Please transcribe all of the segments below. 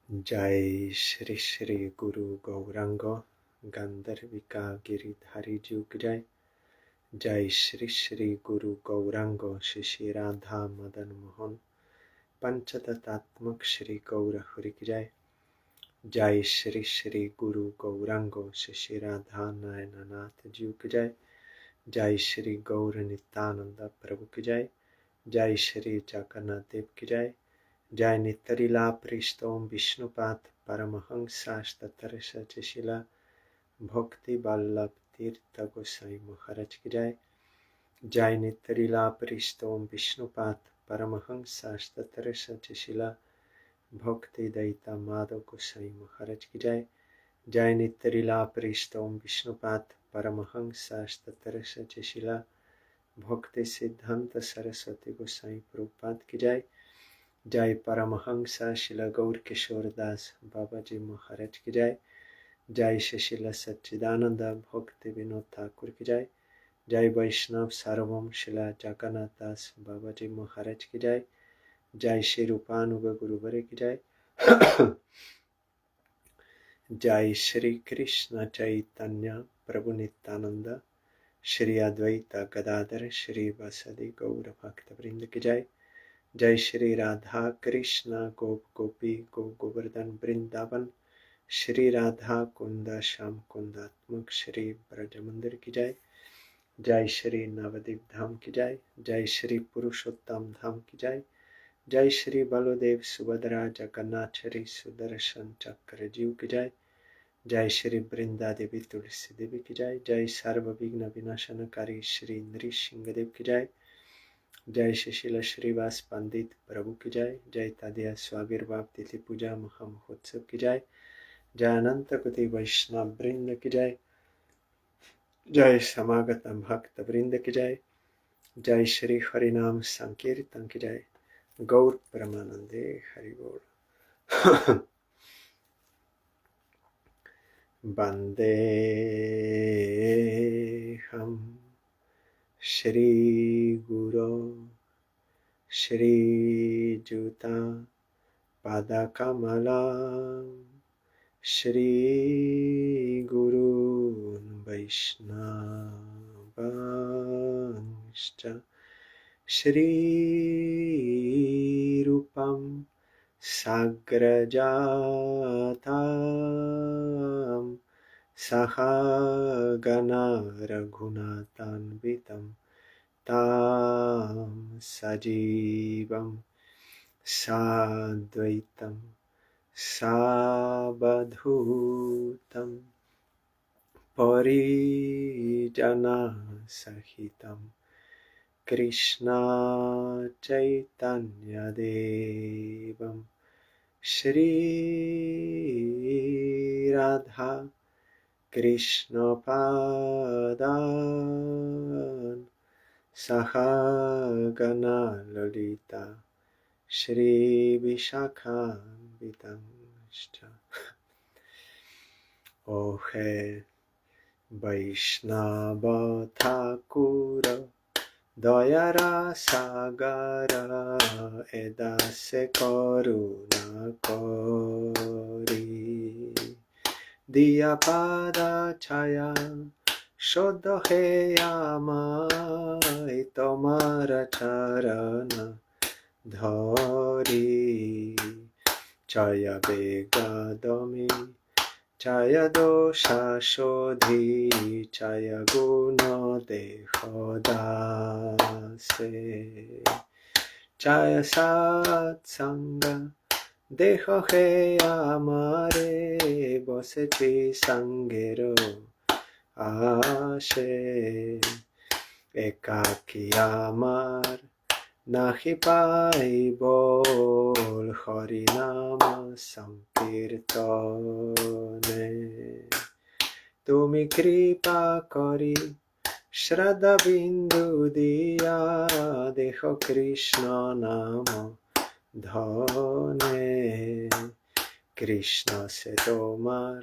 जय श्री श्री गुरु गौरांग गंधर्विका गिरिधारी जुग जय। जय श्री श्री गुरु गौरांग श्री श्री राधा मदन मोहन पंचतत्त्वात्मक श्री गौर हरि की जय। जय श्री श्री गुरु गौरांग श्री श्री राधा नयननाथ जी की जय। जय श्री गौर नित्यानंद प्रभु की जय। जय श्री जगन्नाथ देव की जय। जय नित्यलीला पृष्ठों विष्णुपाद परमहंसास्तत्तर सचिशिला भक्ति वल्लभ तीर्थ गोसाई महाराज की जय। जय नित्यलीला पृष्ठों विष्णुपाद परमहंसास्तत्तर सचिशिला भक्ति दयिता माधव गोसाई महाराज की जय। जय नित्यलीला पृष्ठों विष्णुपाद परमहंसास्तत्तर सचिशिला भक्ति सिद्धांत सरस्वती गोसाई प्रभुपाद की जय। जय परमहंसा शिला गौर किशोर दास बाबा जी महाराज की जय। जय शिला सच्चिदानंद भक्ति विनोद ठाकुर की जय। जय वैष्णव सार्वभौम शिला जगन्नाथ दास बाबा जी महाराज की जय। जय श्री रूपानुग गुरुवरे की जय। जय श्री कृष्ण चैतन्य प्रभु नित्यानंद श्री अद्वैत गदाधर श्री वासदि गौर भक्त वृंद की जय। जय श्री राधा कृष्ण गोप गोपी गो गोवर्धन वृंदावन श्री राधा कुंद श्याम कुंदात्मक श्री ब्रज मंदिर की जय। जय श्री नवदीप धाम की जय। जय श्री पुरुषोत्तम धाम की जय। जय श्री बलदेव सुभद्रा जगन्नाथ श्री सुदर्शन चक्र जीव की जय। जय श्री वृंदा देवी तुलसी देवी की जय। जय सर्व विघ्न विनाशनकारी श्री नृसिंह देव की जय। जय शिशिल श्रीवास पंडित प्रभु की जय। जय तदिया स्वाविर्भाव तिथि पूजा महामहोत्सव की जय। जय अनंत कोटि वैष्णव वृंद की जय। जय समागत भक्त वृंद की जय। जय श्री हरिनाम संकीर्तन की जय। गौर परमानंदे हरि बोल। वंदे हम श्री गुरो श्रीयुता पादकमला श्री गुरून् वैष्णवांश्च श्रीरूपं साग्रजातं सहगना रघुनाथान्वितं तां सजीवं साद्वैतं सावधूतं परिजनसहितं कृष्ण चैतन्यदेवं श्री राधा कृष्णपादान् सहगना ललिता श्री विशाखान्वितांश्च। ओ हे वैष्णव ठाकुर दयारा सागर एदासे करुणा करी दिया पादा छाया शोध हे आमाय तोमार चरण धरी चय बेगदमी चय दोषा शोधी चय गुण देह दासे चय सत्संग देह हे आमारे बसेछि संगेर आशे एकाकी आमार नाहि पाई बोल हरि नाम संकीर्तने तुमी कृपा करी श्रद्धा बिंदु दिया देह कृष्ण नाम धने कृष्ण से तोमार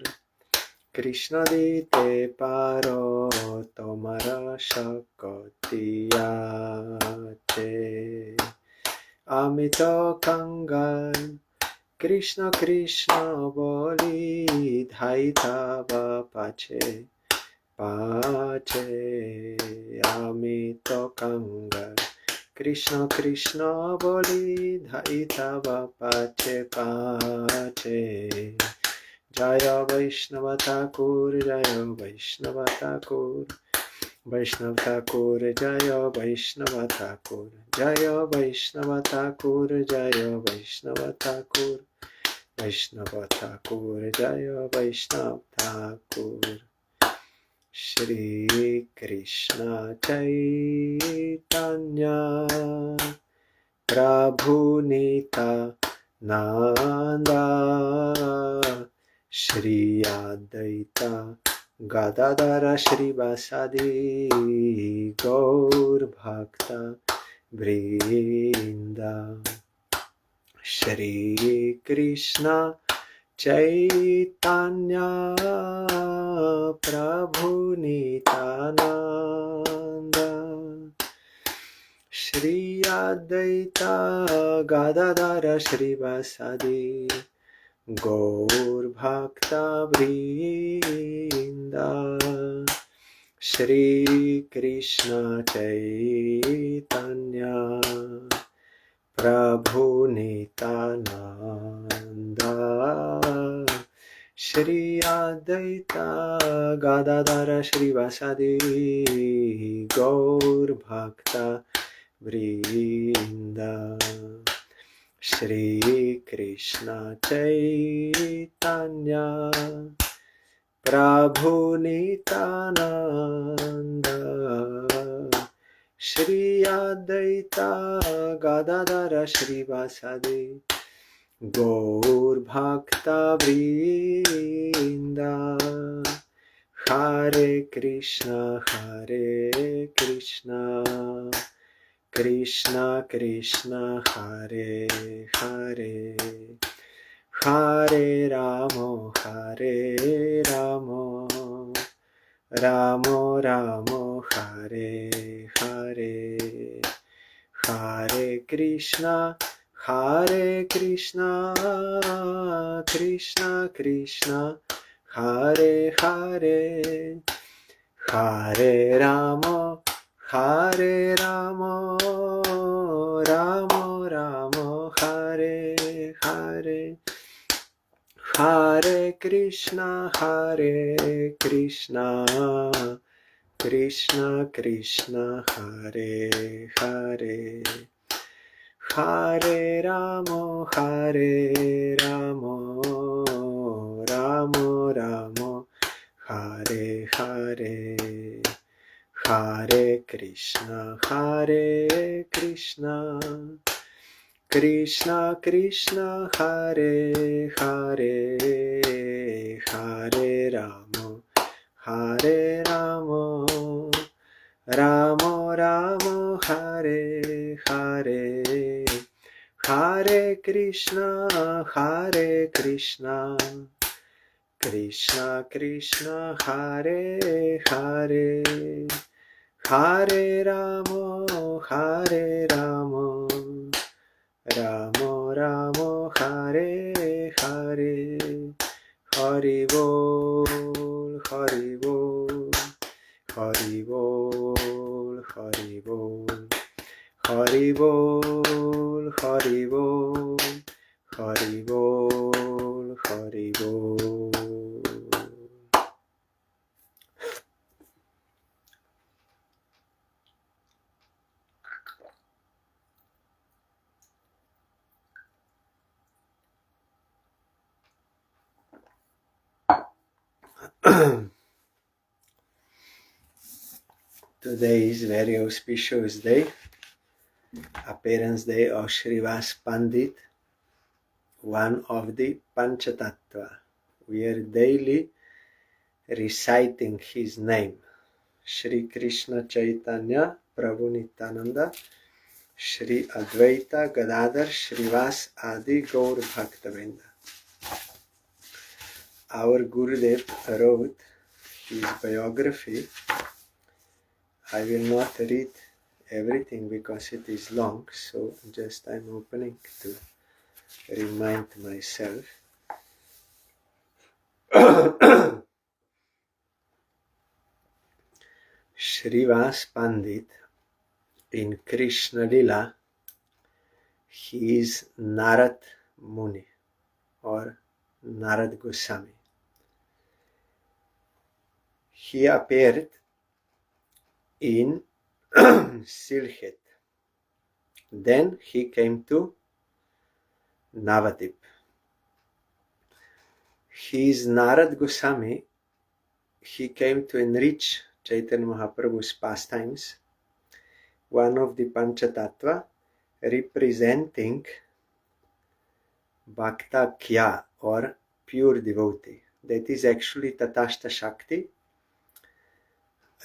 कृष्ण दिते पारो तोमार शक्ति আছে আমি তো কাঙ্গাল Krishna Krishna boli dhai taba pache pache ami to kangar. Krishna Krishna boli dhai taba pache pache. Jaya Vaishnava Thakur, Jaya Vaishnava Thakur, Vaishnava Thakur, Jaya Vaishnava Thakur, Jaya Vaishnava Thakur, Jaya Vaishnava Thakur, Vaishnava Thakur, Jaya Vaishnava Thakur. Shri Krishna Chaitanya Prabhu Nityananda Shri Advaita Gadadara Srivasadi Gaur Bhakta Vrinda. Shri Krishna Chaitanya Prabhu Nityananda Shri Advaita Gadadara Srivasadi Gaur Bhakta Vrinda. Shri Krishna Chaitanya Prabhu Nityananda Shri Advaita Gadadara Srivasadi Gaur Bhakta Vrinda. Shri Krishna Chaitanya Prabhu Nityananda Shri Advaita Gadadara Srivasadi Gaur Bhakta Vrinda. Hare Krishna Krishna Krishna Hare Hare Hare Ramo Ramo Ramo Hare Hare Hare Krishna Krishna Krishna Hare Hare Hare Ramo Ramo Ramo Hare Hare Hare Krishna Krishna Krishna Hare Hare Hare Ramo Ramo Ramo Hare Hare Hare Krishna Krishna Krishna Hare Hare Hare Ramo Ramo Ramo Hare Hare Hare Krishna Krishna Krishna Hare Hare Hare Ramo Ramo Ramo Hare Hare Hari Bol Hari Bol Hari Bol Hari Bol Hari Bol Hari Bol Hari Bol Hari Bol. Today is very auspicious day, appearance day of Srivas Pandit, one of the Panchatattva. We are daily reciting his name, Shri Krishna Chaitanya Prabhu Nityananda, Shri Advaita Gadadhar Srivas Adi Gaur Bhaktavrinda. Our Gurudev wrote his biography. I will not read everything because it is long, so just I'm opening to remind myself. Srivas Pandit in Krishna Lila, he is Narad Muni or Narad Goswami. He appeared in Silhet. Then he came to Navadip. He is Narad Goswami. He came to enrich Chaitanya Mahaprabhu's pastimes. One of the Panchatattva representing Bhakta Kya or pure devotee. That is actually Tatashta Shakti.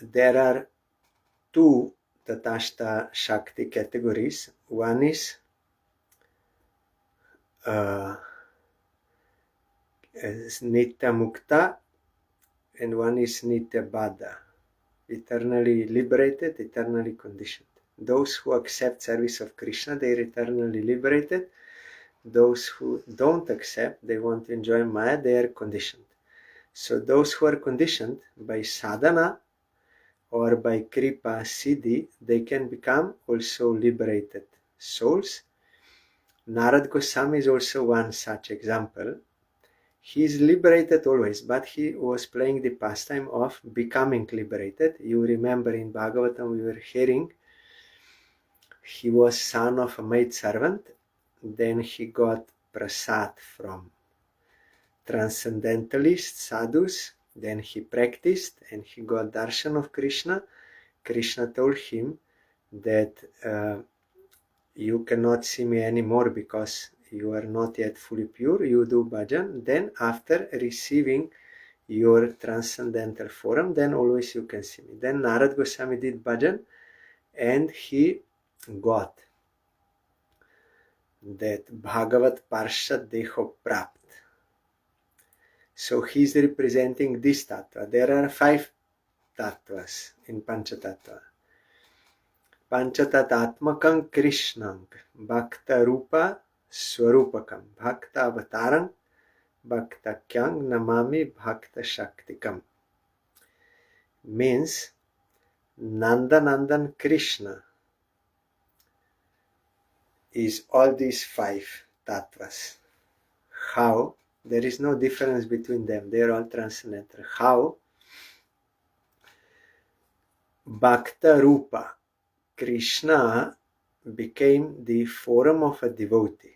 There are two Tatashta Shakti categories. One is Nitya Mukta and one is Nitya Baddha, eternally liberated, eternally conditioned. Those who accept service of Krishna, they are eternally liberated. Those who don't accept, they want to enjoy Maya, they are conditioned. So those who are conditioned by sadhana or by kripa siddhi, they can become also liberated souls. Narad Goswami is also one such example. He is liberated always, but he was playing the pastime of becoming liberated. You remember in Bhagavatam we were hearing he was son of a maid servant. Then he got prasad from transcendentalists, sadhus. Then he practiced and he got darshan of Krishna. Krishna told him that you cannot see me anymore because you are not yet fully pure. You do bhajan. Then after receiving your transcendental form, then always you can see me. Then Narad Goswami did bhajan and he got that Bhagavat Parshad Deho Prapt. So he is representing this tattva. There are 5 tattvas in Panchatattva. Panchatatatmakam Krishnam Bhakta Rupa Swarupakam Bhakta Avatarang Bhakta Kyang Namami Bhakta Shaktikam. Means Nandanandan Krishna is all these 5 tattvas. How? There is no difference between them. They are all transcendental. How? Bhakta Rupa. Krishna became the form of a devotee.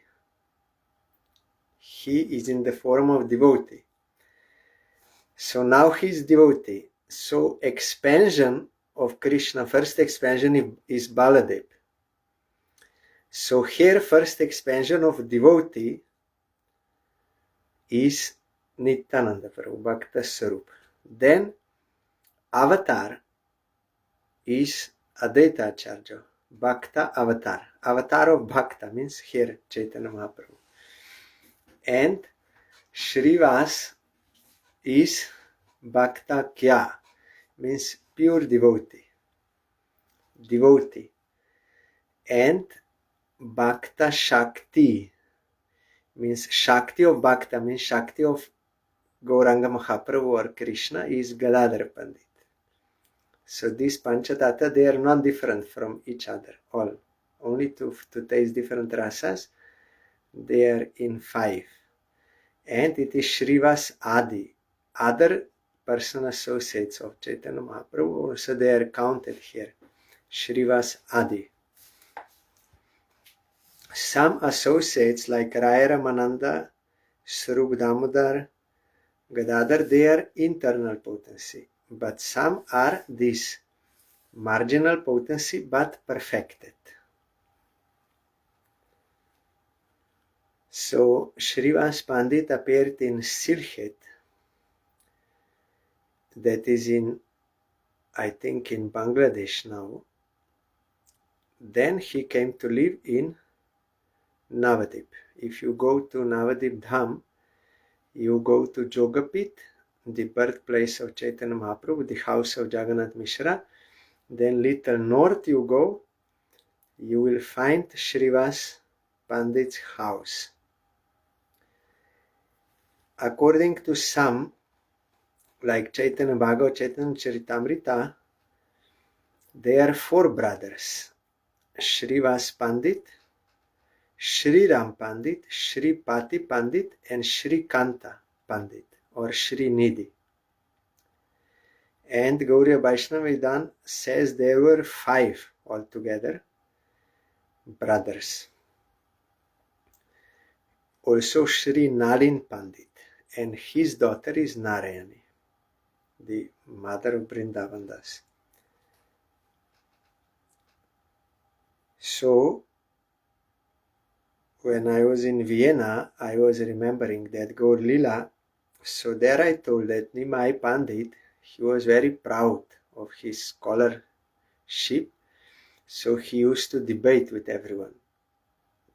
He is in the form of devotee. So now he is devotee. So expansion of Krishna, first expansion is Baladev. So here first expansion of devotee is Nityananda Prabhu, Bhakta Sarup. Then avatar is Advaita Acharya, Bhakta Avatar. Avatar of Bhakta means here Chaitanya Mahaprabhu. And Srivas is Bhakta Kya, means pure devotee. Devotee. And Bhakta Shakti means Shakti of Bhakta, means Shakti of Gauranga Mahaprabhu or Krishna is Gadadhar Pandit. So these Panchatattva, they are not different from each other, all. Only to taste different rasas, they are in 5. And it is Srivas Adi. Other person associates of Chaitanya Mahaprabhu, also they are counted here. Srivas Adi. Some associates like Raya Ramananda, Swarup Damodar, Gadadhar, they are internal potency. But some are this marginal potency but perfected. So Srivas Pandit appeared in Silhet, that is in, I think, in Bangladesh now. Then he came to live in Navadip. If you go to Navadip Dham, you go to Jogapit, the birthplace of Chaitanya Mahaprabhu, the house of Jagannath Mishra. Then little north you go, you will find Srivas Pandit's house. according to some, like Chaitanya Bhagavat, Chaitanya Charitamrita, there are 4 brothers: Srivas Pandit, Shri Ram Pandit, Shri Pati Pandit, and Shri Kanta Pandit, or Shri Nidhi. And Gauriya Vaishnava Vedan says there were 5 altogether brothers. Also Shri Nalin Pandit, and his daughter is Narayani, the mother of Vrindavan Das. So, when I was in Vienna, I was remembering that Gaur Lila. So there I told that Nimai Pandit, he was very proud of his scholarship. So he used to debate with everyone,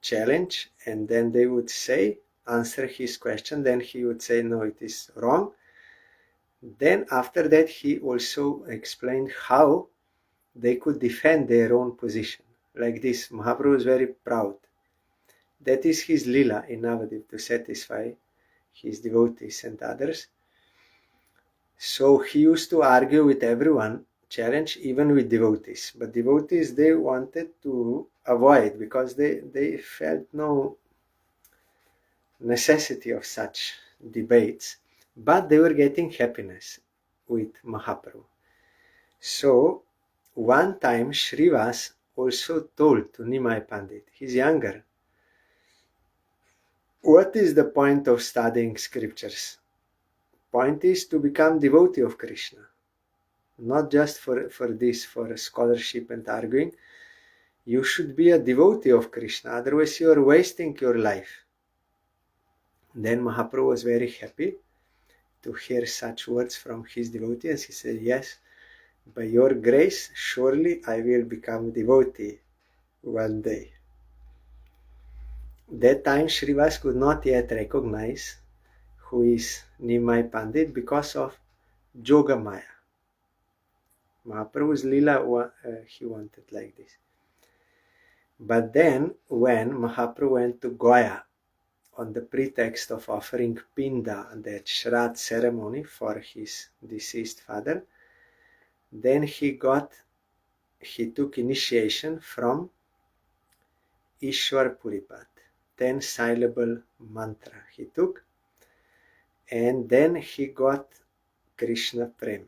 challenge, and then they would say, answer his question. Then he would say, no, it is wrong. Then after that, he also explained how they could defend their own position. Like this, Mahaprabhu was very proud. That is his lila in Navadip, to satisfy his devotees and others. So he used to argue with everyone, challenge even with devotees. But devotees, they wanted to avoid, because they felt no necessity of such debates. But they were getting happiness with Mahaprabhu. So one time Srivas also told to Nimai Pandit, he's younger, what is the point of studying scriptures? Point is to become devotee of Krishna, not just for scholarship and arguing. You should be a devotee of Krishna, otherwise you are wasting your life. Then Mahaprabhu was very happy to hear such words from his devotee, and he said, yes, by your grace, surely I will become devotee one day. That time Srivas could not yet recognize who is Nimai Pandit because of Joga Maya. Mahaprabhu's Leela, he wanted like this. But then when Mahaprabhu went to Goya on the pretext of offering Pinda, that Shraddh ceremony for his deceased father, then he took initiation from Ishwar Puripat, 10-syllable mantra he took, and then he got Krishna Prem.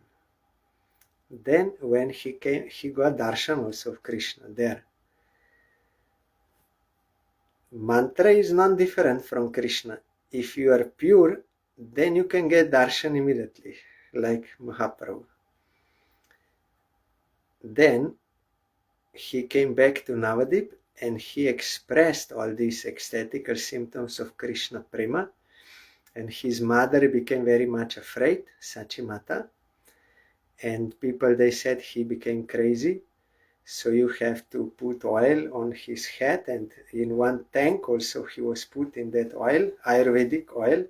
Then when he came, he got darshan also of Krishna there. Mantra is non-different from Krishna. If you are pure, then you can get darshan immediately, like Mahaprabhu. Then he came back to Navadip and he expressed all these ecstatical symptoms of Krishna Prema, and his mother became very much afraid, Sachimata, and people, they said he became crazy, so you have to put oil on his head, and in one tank also he was put in that oil, Ayurvedic oil.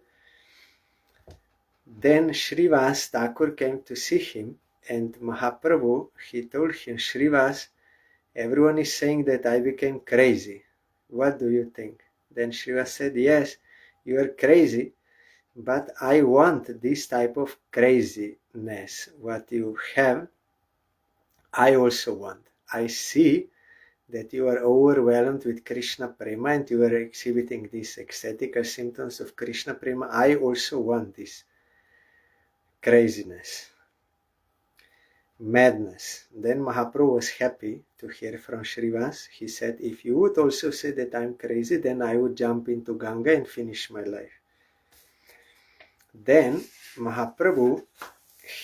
Then Srivas Thakur came to see him, and Mahaprabhu, he told him, Srivas, everyone is saying that I became crazy. What do you think? Then Srivas said, yes, you are crazy, but I want this type of craziness. What you have, I also want. I see that you are overwhelmed with Krishna Prema and you are exhibiting these ecstatical symptoms of Krishna Prema. I also want this craziness, madness. Then Mahaprabhu was happy to hear from Srivas. He said, if you would also say that I'm crazy, then I would jump into Ganga and finish my life. Then Mahaprabhu,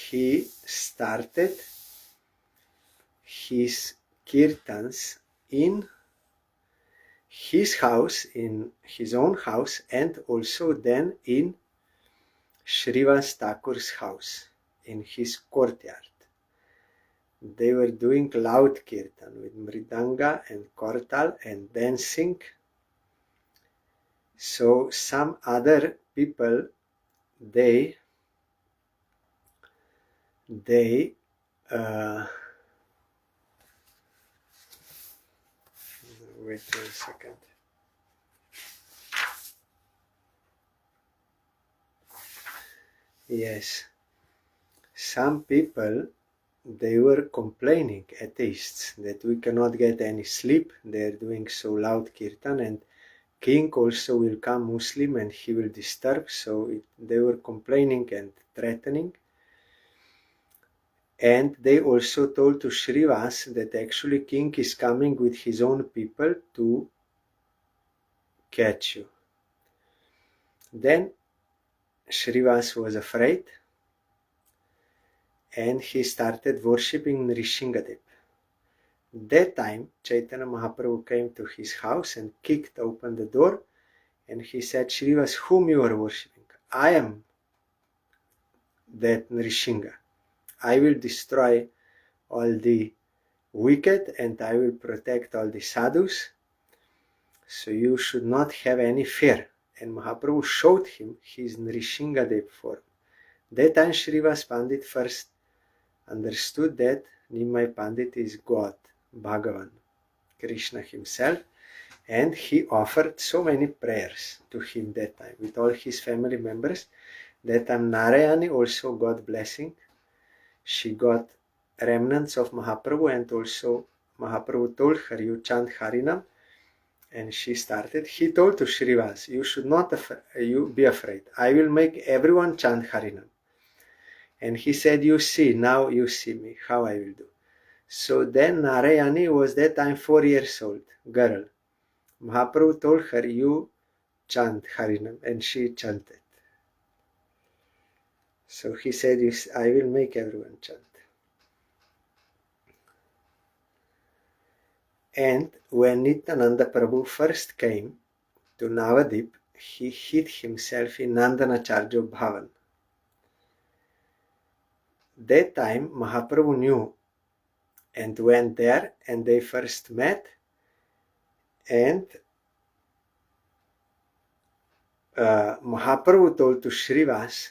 he started his kirtans in his house, in his own house, and also then in Srivas Thakur's house, in his courtyard. They were doing loud kirtan with mridanga and kortal and dancing. So some other people, they wait a second. Yes. Some people, they were complaining, atheists, that we cannot get any sleep. They're doing so loud kirtan, and king also will come Muslim and he will disturb. So they were complaining and threatening. And they also told to Srivas that actually king is coming with his own people to catch you. Then Srivas was afraid and he started worshipping Nrishingadev. That time Chaitanya Mahaprabhu came to his house and kicked open the door, and he said, Srivas, whom you are worshipping? I am that Nrishinga. I will destroy all the wicked and I will protect all the sadhus. So you should not have any fear. And Mahaprabhu showed him his Nrishingadev form. That time Srivas Pandit first understood that Nimai Pandit is God, Bhagavan, Krishna himself, and he offered so many prayers to him that time with all his family members. That time Narayani also got blessing. She got remnants of Mahaprabhu, and also Mahaprabhu told her, you chant Harinam, and she started. He told to Srivas, you should not you be afraid. I will make everyone chant Harinam. And he said, you see, now you see me, how I will do. So then Narayani was that time 4 years old, girl. Mahaprabhu told her, you chant Harinam, and she chanted. So he said, I will make everyone chant. And when Nityananda Prabhu first came to Navadip, he hid himself in Nandanacharya Bhavan. That time Mahaprabhu knew and went there, and they first met, and Mahaprabhu told to Srivas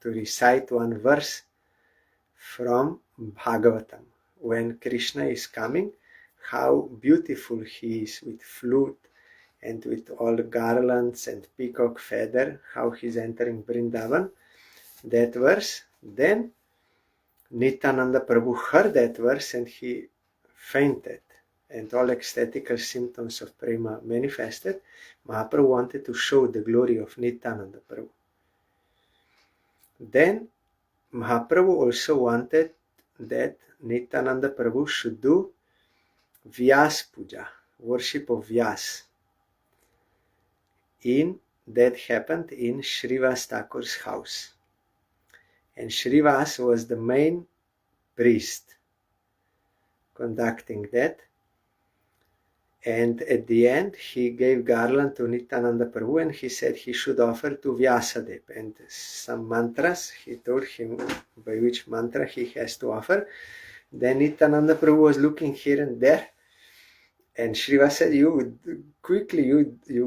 to recite one verse from Bhagavatam. When Krishna is coming, how beautiful he is with flute and with all garlands and peacock feather, how he's entering Vrindavan. That verse. Then Nityananda Prabhu heard that verse and he fainted, and all ecstatical symptoms of prema manifested. Mahaprabhu wanted to show the glory of Nityananda Prabhu. Then Mahaprabhu also wanted that Nityananda Prabhu should do Vyas Puja, worship of Vyas. That happened in Srivas Thakur's house. And Srivas was the main priest conducting that. And at the end, he gave garland to Nityananda Prabhu and he said he should offer to Vyasadeva. And some mantras, he told him by which mantra he has to offer. Then Nityananda Prabhu was looking here and there. And Srivas said, you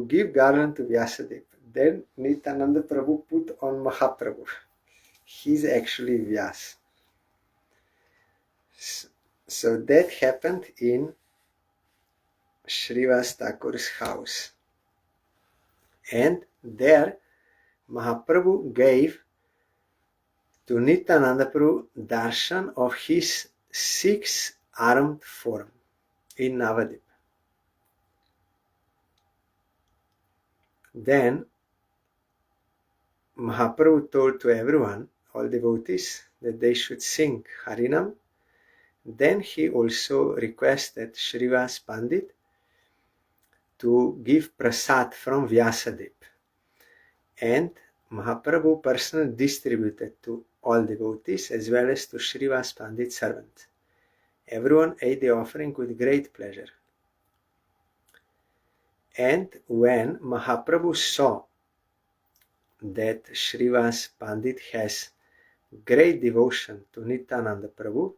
give garland to Vyasadeva. Then Nityananda Prabhu put on Mahaprabhu. He's actually Vyas. So that happened in Srivas Thakur's house. And there Mahaprabhu gave to Nityananda Prabhu darshan of his 6-armed form in Navadip. Then Mahaprabhu told to everyone, all devotees, that they should sing Harinam. Then he also requested Srivas Pandit to give prasad from Vyasadeva. And Mahaprabhu personally distributed to all devotees as well as to Srivas Pandit's servants. Everyone ate the offering with great pleasure. And when Mahaprabhu saw that Srivas Pandit has great devotion to Nityananda Prabhu,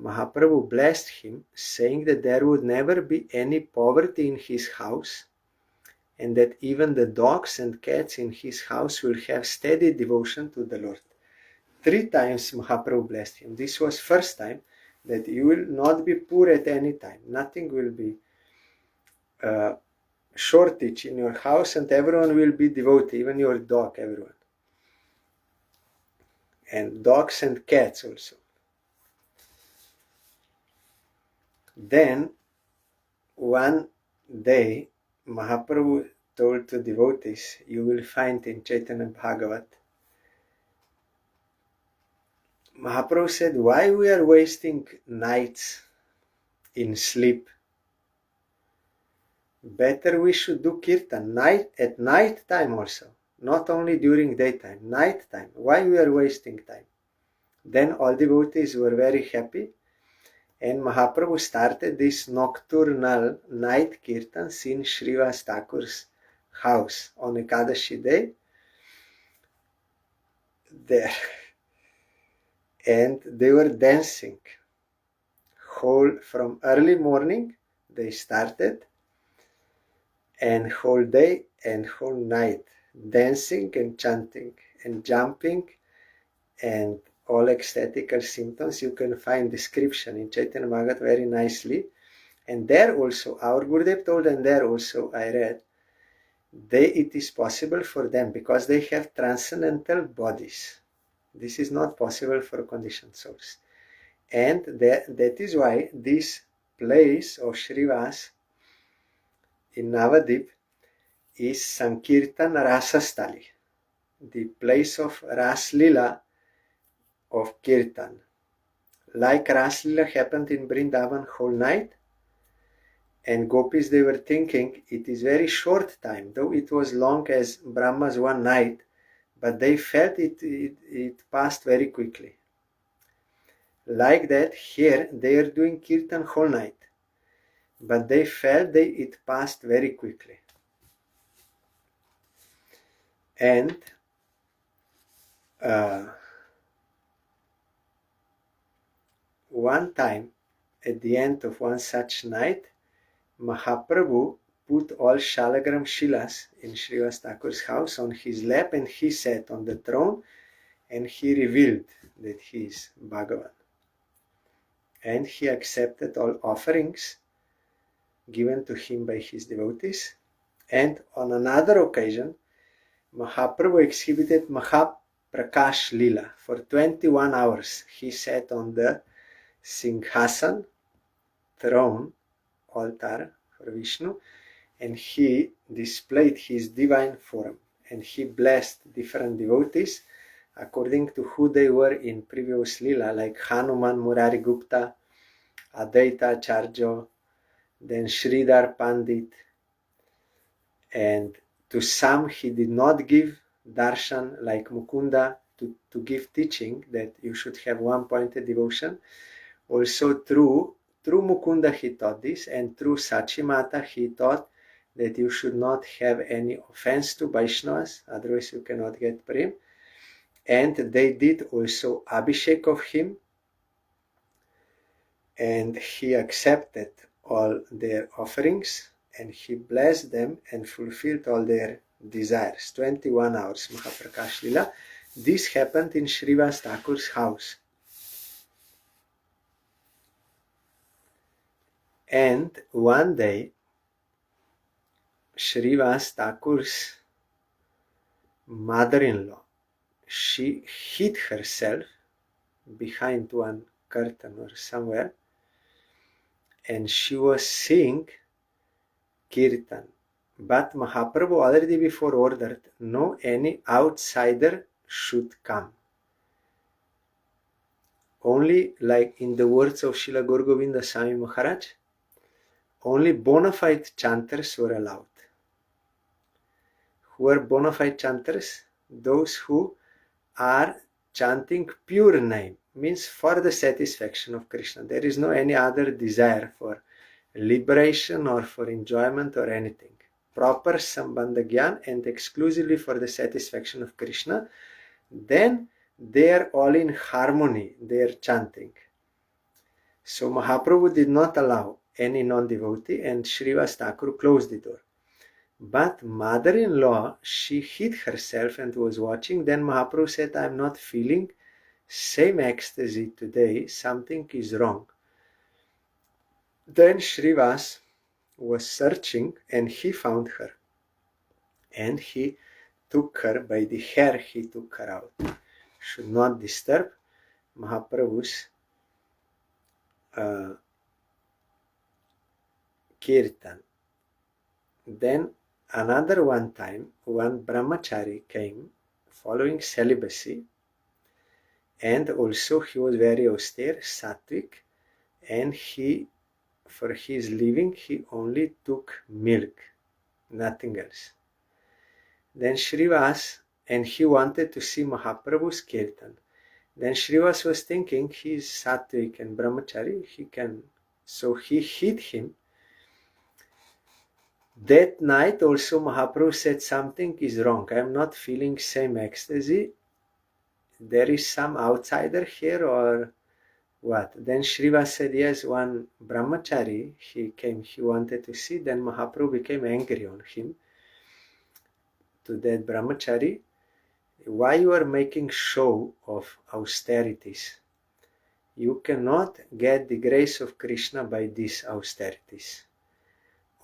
Mahaprabhu blessed him, saying that there would never be any poverty in his house, and that even the dogs and cats in his house will have steady devotion to the Lord. 3 times Mahaprabhu blessed him. This was first time that you will not be poor at any time. Nothing will be shortage in your house, and everyone will be devotee, even your dog, everyone. and dogs and cats also. Then one day Mahaprabhu told to devotees, you will find in Chaitanya Bhagavat, Mahaprabhu said, why we are wasting nights in sleep? Better we should do kirtan at night time also, not only during daytime, night time. Why we are wasting time? Then all devotees were very happy, and Mahaprabhu started this nocturnal night kirtans in Srivas Thakur's house on Ekadashi day there. And they were dancing from early morning they started, and whole day and whole night dancing and chanting and jumping and all ecstatical symptoms. You can find description in Chaitanya Bhagavat very nicely. And there also our Gurudev told, and there also I read, it is possible for them because they have transcendental bodies. This is not possible for conditioned souls. And that is why this place of Srivas in Navadip is Sankirtan Rasastali, the place of Raslila of Kirtan. Like Raslila happened in Vrindavan whole night, and gopis, they were thinking it is very short time, though it was long as Brahma's one night, but they felt it passed very quickly. Like that, here they are doing Kirtan whole night, but they felt it passed very quickly. And one time, at the end of one such night, Mahaprabhu put all Shalagram Shilas in Srivas Thakur's house on his lap, and he sat on the throne, and he revealed that he is Bhagavan. And he accepted all offerings given to him by his devotees. And on another occasion, Mahaprabhu exhibited Mahaprakash Lila. For 21 hours he sat on the Singhasan, throne, altar for Vishnu, and he displayed his divine form, and he blessed different devotees according to who they were in previous Lila, like Hanuman Murari Gupta, Advaita Acharya, then Sridhar Pandit, and to some he did not give darshan, like Mukunda, to give teaching that you should have one-pointed devotion. Also through Mukunda he taught this, and through Sachimata he taught that you should not have any offense to Vaishnavas, otherwise you cannot get Prem. And they did also Abhishek of him, and he accepted all their offerings, and he blessed them and fulfilled all their desires. 21 hours Mahaprakash Lila. This happened in Srivas Thakur's house. And one day, Srivas Thakur's mother-in-law, she hid herself behind one curtain or somewhere, and she was seeing Kirtan. But Mahaprabhu already before ordered, no any outsider should come. Only, like in the words of Srila Gaur Govinda Swami Maharaj, only bona fide chanters were allowed. Who are bona fide chanters? Those who are chanting pure name, means for the satisfaction of Krishna. There is no any other desire for liberation or for enjoyment or anything. Proper Sambandha Gyan and exclusively for the satisfaction of Krishna. Then they are all in harmony, they are chanting. So Mahaprabhu did not allow any non-devotee, and Srivas Thakur closed the door. But mother-in-law, she hid herself and was watching. Then Mahaprabhu said, I am not feeling same ecstasy today, something is wrong. Then Srivas was searching, and he found her, and he took her by the hair, he took her out, should not disturb Mahaprabhu's kirtan. Then another one time, one brahmachari came following celibacy, and also he was very austere, sattvic, and for his living, he only took milk, nothing else. Then Srivas, and he wanted to see Mahaprabhu's kirtan. Then Srivas was thinking, he's sattvic and brahmachari, so he hid him. That night also Mahaprabhu said, something is wrong. I am not feeling same ecstasy. There is some outsider here or what? Then Srivas said, yes, one brahmachari, he came, he wanted to see. Then Mahaprabhu became angry on him, to that brahmachari. Why you are making show of austerities? You cannot get the grace of Krishna by these austerities.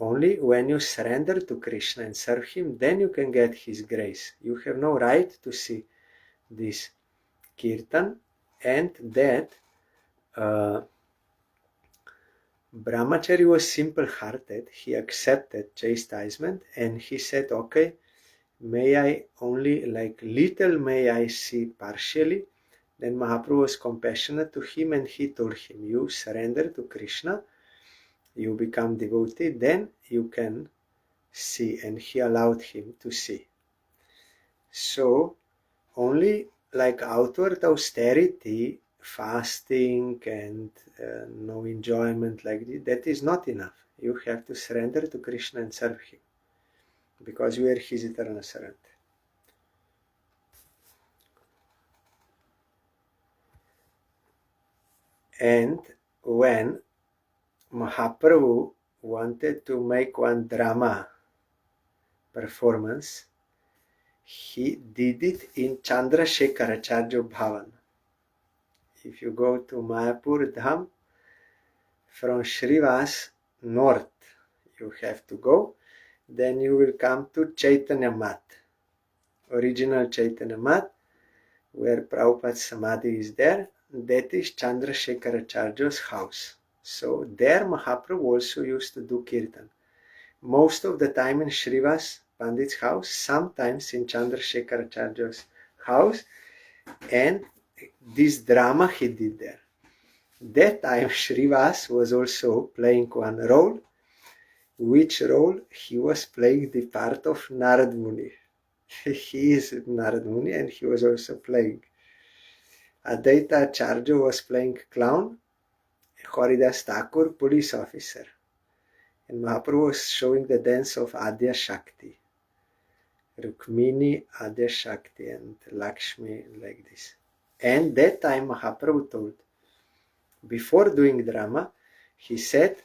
Only when you surrender to Krishna and serve him, then you can get his grace. You have no right to see this kirtan. And that brahmachari was simple-hearted. He accepted chastisement and he said, okay, may I only may I see partially. Then Mahaprabhu was compassionate to him and he told him, you surrender to Krishna, you become devotee, then you can see. And he allowed him to see. So only outward austerity, fasting and no enjoyment like this, that is not enough. You have to surrender to Krishna and serve him, because we are his eternal servant. And when Mahaprabhu wanted to make one drama performance, he did it in Chandrasekharacharya Bhavan. If you go to Mayapur Dham, from Srivas north you have to go, then you will come to Chaitanya Mat, original Chaitanya Mat, where Prabhupada's Samadhi is there. That is Chandrasekharacharya's house. So there Mahaprabhu also used to do kirtan. Most of the time in Srivas Pandit's house, sometimes in Chandrasekharacharya's house, and this drama he did there. That time Srivas was also playing one role. Which role? He was playing the part of Narad Muni. He is Narad Muni and he was also playing. Advaita Acharya was playing clown, Haridas Thakur police officer, and Mahaprabhu was showing the dance of Adya Shakti, Rukmini, Adya Shakti and Lakshmi, like this. And that time Mahaprabhu told, before doing drama, he said,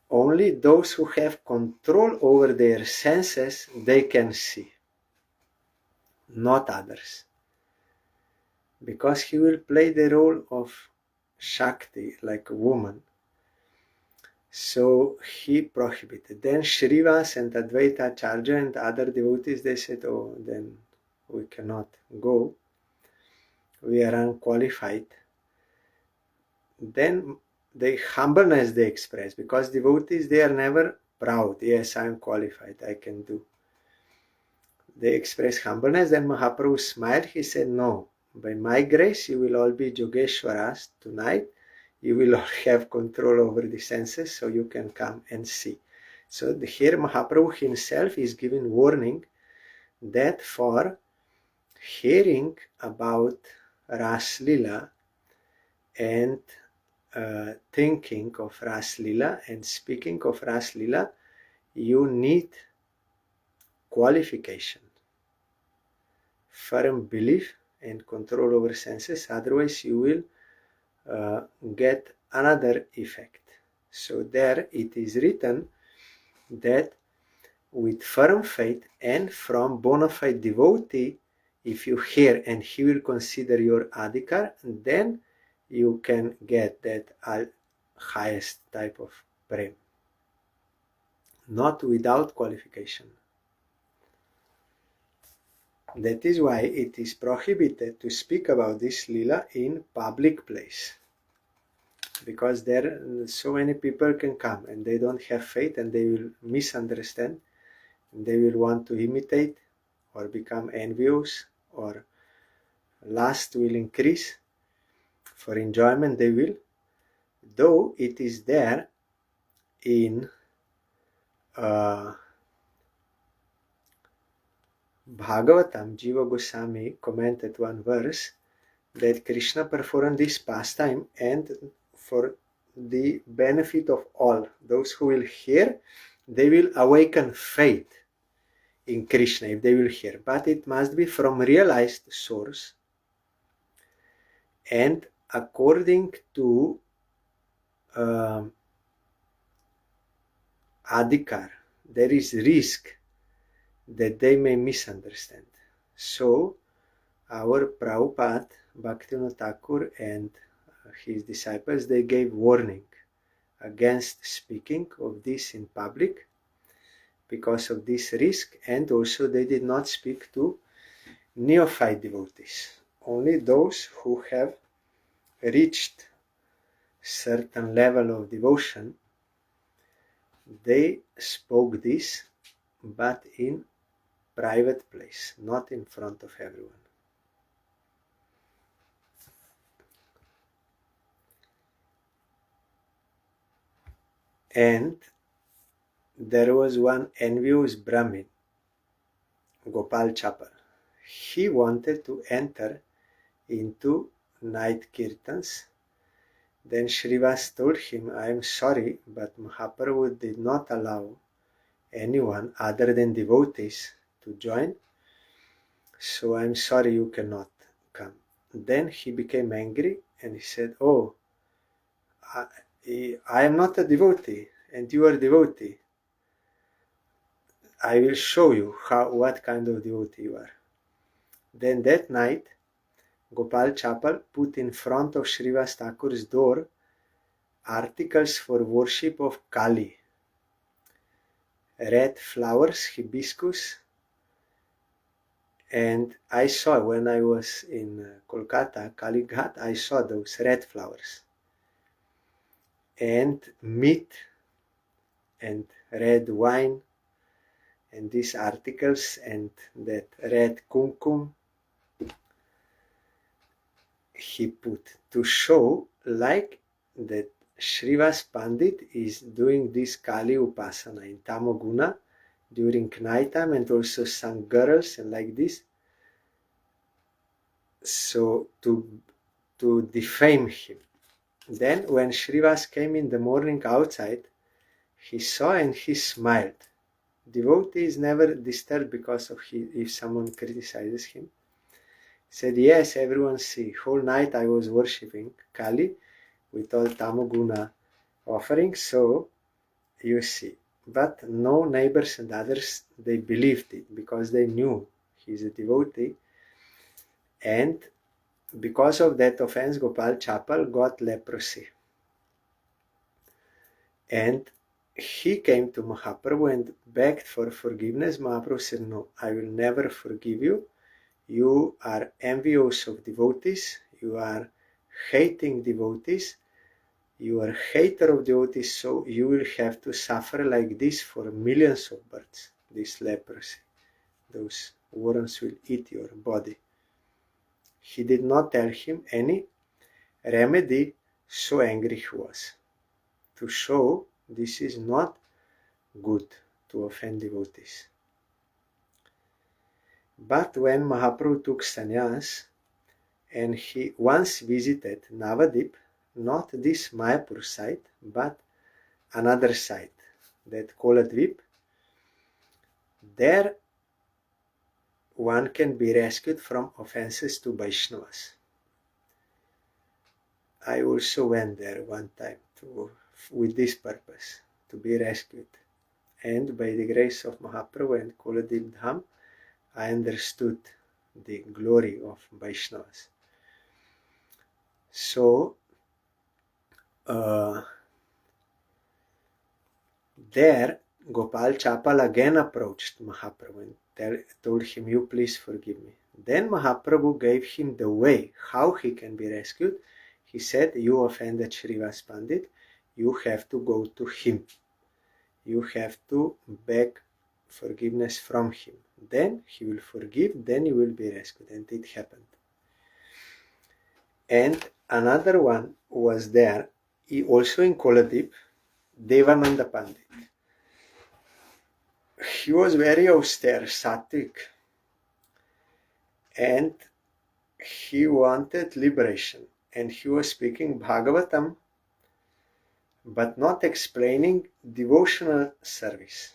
only those who have control over their senses, they can see, not others. Because he will play the role of Shakti, like a woman. So he prohibited. Then Srivas and Advaita Acharya and other devotees, they said, oh, then we cannot go. We are unqualified. Then the humbleness they express, because devotees, they are never proud. Yes, I am qualified, I can do. They express humbleness. Then Mahaprabhu smiled. He said, no, by my grace you will all be Yogeshwaras tonight. You will all have control over the senses, so you can come and see. So here Mahaprabhu himself is giving warning that for hearing about Ras Lila and thinking of Ras Lila and speaking of Ras Lila, you need qualification, firm belief and control over senses, otherwise you will get another effect. So there it is written that with firm faith and from bona fide devotee, if you hear and he will consider your adhikar, then you can get that highest type of prem, not without qualification. That is why it is prohibited to speak about this lila in public place, because there so many people can come and they don't have faith and they will misunderstand and they will want to imitate or become envious, or lust will increase. For enjoyment they will, though it is there in Bhagavatam. Jiva Goswami commented one verse that Krishna performed this pastime and for the benefit of all. Those who will hear, they will awaken faith in Krishna if they will hear. But it must be from realized source and according to adhikar. There is risk that they may misunderstand. So our Prabhupada, Bhaktivinoda Thakur and his disciples, they gave warning against speaking of this in public because of this risk, and also they did not speak to neophyte devotees. Only those who have reached certain level of devotion, they spoke this, but in private place, not in front of everyone. And there was one envious Brahmin, Gopal Chapal. He wanted to enter into night kirtans. Then Srivas told him, I am sorry, but Mahaprabhu did not allow anyone other than devotees to join, so I am sorry you cannot come. Then he became angry and he said, oh, I am not a devotee and you are a devotee. I will show you what kind of devotee you are. Then that night, Gopal Chapal put in front of Srivas Thakur's door articles for worship of Kali. Red flowers, hibiscus, and I saw when I was in Kolkata, Kali Ghat, I saw those red flowers. And meat and red wine and these articles and that red kumkum he put to show like that Srivas Pandit is doing this Kali Upasana in Tamoguna during night time, and also some girls and like this. So to defame him. Then when Srivas came in the morning outside, he saw and he smiled. Devotee is never disturbed because of if someone criticizes him. He said, yes, everyone see. Whole night I was worshipping Kali with all Tamoguna offerings, so you see. But no neighbors and others, they believed it because they knew he's a devotee. And because of that offense, Gopal Chapal got leprosy. And he came to Mahaprabhu and begged for forgiveness. Mahaprabhu said, no, I will never forgive you. You are envious of devotees. You are hating devotees. You are hater of devotees, so you will have to suffer like this for millions of births, this leprosy. Those worms will eat your body. He did not tell him any remedy, so angry he was, to show this is not good to offend devotees. But when Mahaprabhu took sannyas and he once visited Navadip, not this Mayapur side, but another side, that Koladvip, there one can be rescued from offenses to Vaishnavas. I also went there one time with this purpose, to be rescued. And by the grace of Mahaprabhu and Koladip Dham, I understood the glory of Vaishnavas. So, there Gopal Chapal again approached Mahaprabhu and told him, you please forgive me. Then Mahaprabhu gave him the way how he can be rescued. He said, you offended Srivas Pandit, you have to go to him. You have to beg forgiveness from him. Then he will forgive, then you will be rescued. And it happened. And another one was there, also in Koladip, Devananda Pandit. He was very austere, sattvic, and he wanted liberation. And he was speaking Bhagavatam, but not explaining devotional service.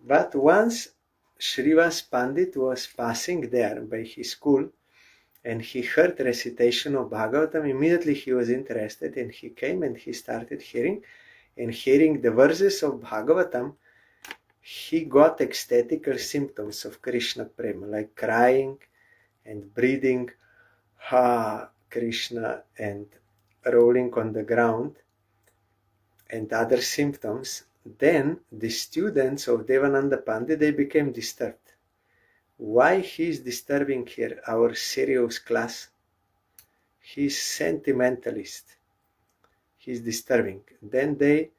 But once Srivas Pandit was passing there by his school, and he heard recitation of Bhagavatam, immediately he was interested, and he came and he started hearing. And hearing the verses of Bhagavatam, he got ecstatical symptoms of Krishna Prema, like crying and breathing, Ha Krishna, and rolling on the ground, and other symptoms. Then the students of Devananda Pandit, they became disturbed. Why he is disturbing here our serious class? He is sentimentalist. He is disturbing. Then they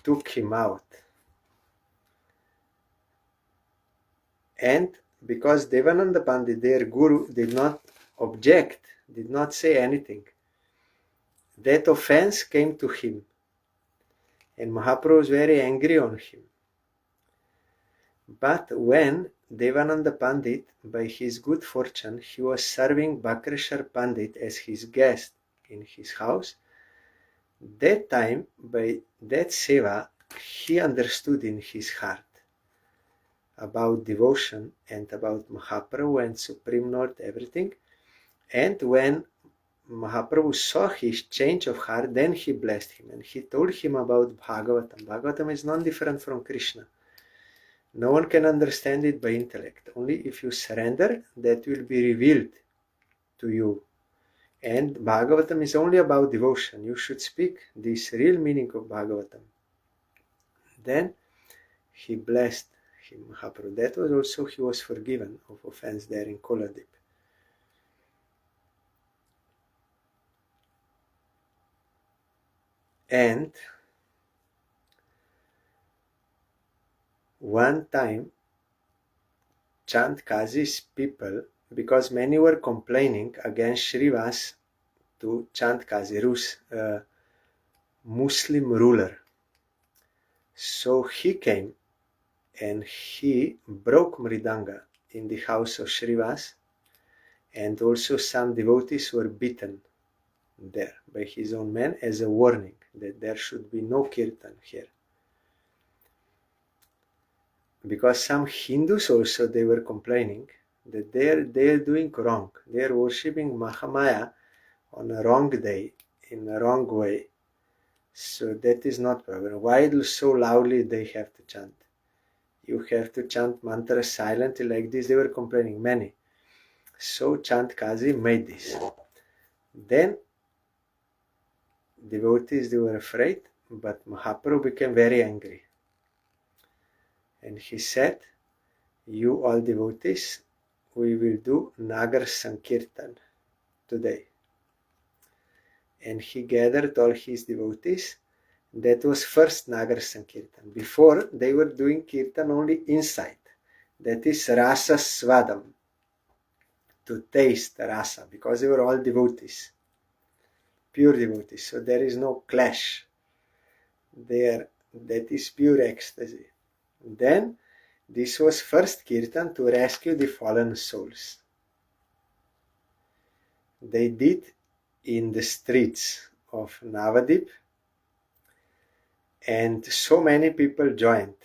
took him out. And because Devananda Pandit, their guru, did not object, did not say anything, that offense came to him. And Mahaprabhu was very angry on him. But when Devananda Pandit, by his good fortune, he was serving Bakreshwar Pandit as his guest in his house, that time, by that seva, he understood in his heart about devotion and about Mahaprabhu and Supreme Lord, everything. And when Mahaprabhu saw his change of heart, then he blessed him and he told him about Bhagavatam. Bhagavatam is not different from Krishna. No one can understand it by intellect. Only if you surrender, that will be revealed to you. And Bhagavatam is only about devotion. You should speak this real meaning of Bhagavatam. Then he blessed him, Mahaprabhu. That was also, he was forgiven of offense there in Koladip. And one time, Chandkazi's people, because many were complaining against Srivas to Chandkazi, Muslim ruler. So he came and he broke Mridanga in the house of Srivas, and also some devotees were beaten there by his own men as a warning that there should be no kirtan here. Because some Hindus also, they were complaining that they are doing wrong. They are worshipping Mahamaya on a wrong day, in a wrong way. So that is not proper. Why do so loudly they have to chant? You have to chant mantra silently like this. They were complaining, many. So Chandkazi made this. Then devotees, they were afraid, but Mahaprabhu became very angry. And he said, you all devotees, we will do Nagar Sankirtan today. And he gathered all his devotees. That was first Nagar Sankirtan. Before, they were doing Kirtan only inside. That is Rasa Svadam, to taste Rasa, because they were all devotees, pure devotees. So there is no clash there. That is pure ecstasy. Then, this was first Kirtan to rescue the fallen souls. They did in the streets of Navadip, and so many people joined.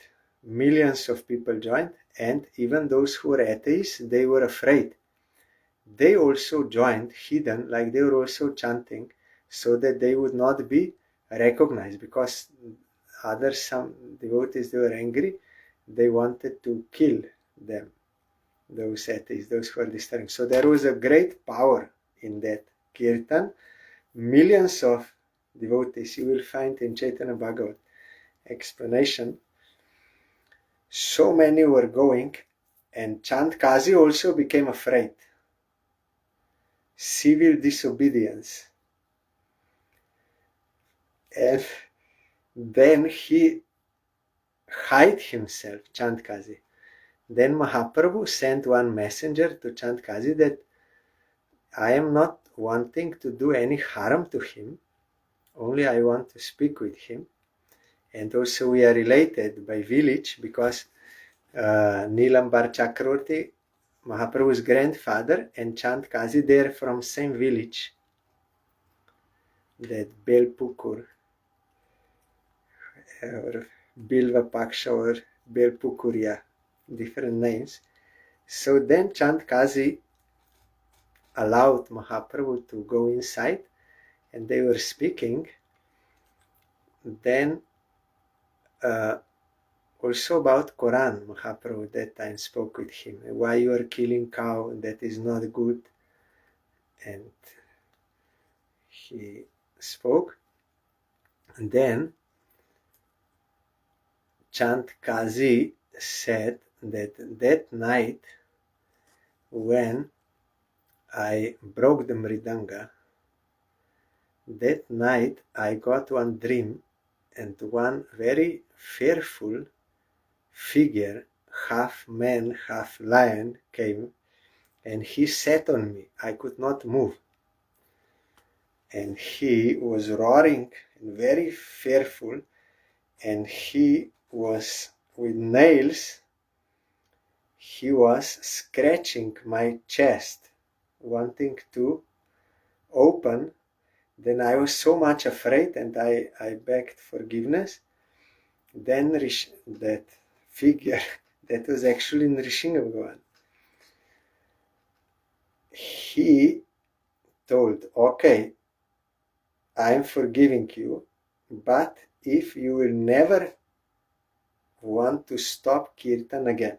Millions of people joined, and even those who were atheists, they were afraid. They also joined hidden, like they were also chanting, so that they would not be recognized, because some devotees, they were angry. They wanted to kill them, those atheists, those who are disturbing. So there was a great power in that Kirtan. Millions of devotees you will find in Chaitanya Bhagavat. explanation. So many were going, and Chand Kazi also became afraid. Civil disobedience. And then he hid himself, Chand Kazi. Then Mahaprabhu sent one messenger to Chand Kazi that I am not wanting to do any harm to him, only I want to speak with him. And also we are related by village because Nilambar Chakravarti, Mahaprabhu's grandfather, and Chand Kazi, they are from same village, that Belpukur, or Bilva Paksha, or Belpukuria, different names. So then Chand Kazi allowed Mahaprabhu to go inside, and they were speaking. Then also about Quran, Mahaprabhu that time spoke with him. Why you are killing cow? That is not good. And he spoke. And then Chand Kazi said that night when I broke the mridanga, that night I got one dream, and one very fearful figure, half man, half lion, came, and he sat on me. I could not move. And he was roaring and very fearful, and he was with nails, he was scratching my chest, wanting to open. Then I was so much afraid, and I begged forgiveness. Then that figure, that was actually Nrsimha Bhagavan, he told, okay, I am forgiving you, but if you will never want to stop kirtan again,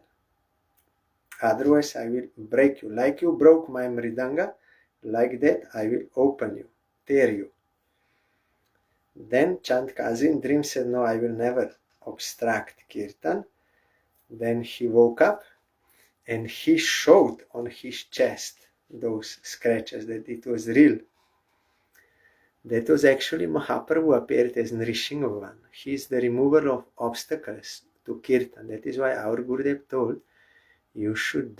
otherwise I will break you. Like you broke my mridanga, like that I will open you, tear you. Then Chand Kazi in dream said, no, I will never obstruct kirtan. Then he woke up and he showed on his chest those scratches, that it was real. That was actually Mahaprabhu appeared as Nrsimha Bhagavan. He is the remover of obstacles to kirtan. That is why our Gurudev told, you should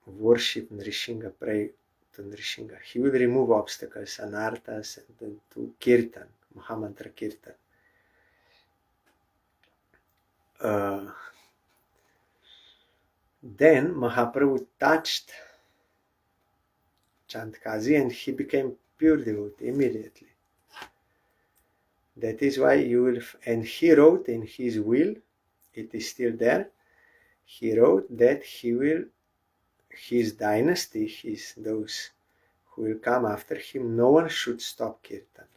worship Nrsimha, pray to Nrsimha. He will remove obstacles, anarthas, and to kirtan, Mahamantra kirtan. Then Mahaprabhu touched Chand Kazi and he became pure devotee immediately. That is why you will, and he wrote in his will, it is still there, he wrote that he will, his dynasty, those who will come after him, no one should stop kirtan.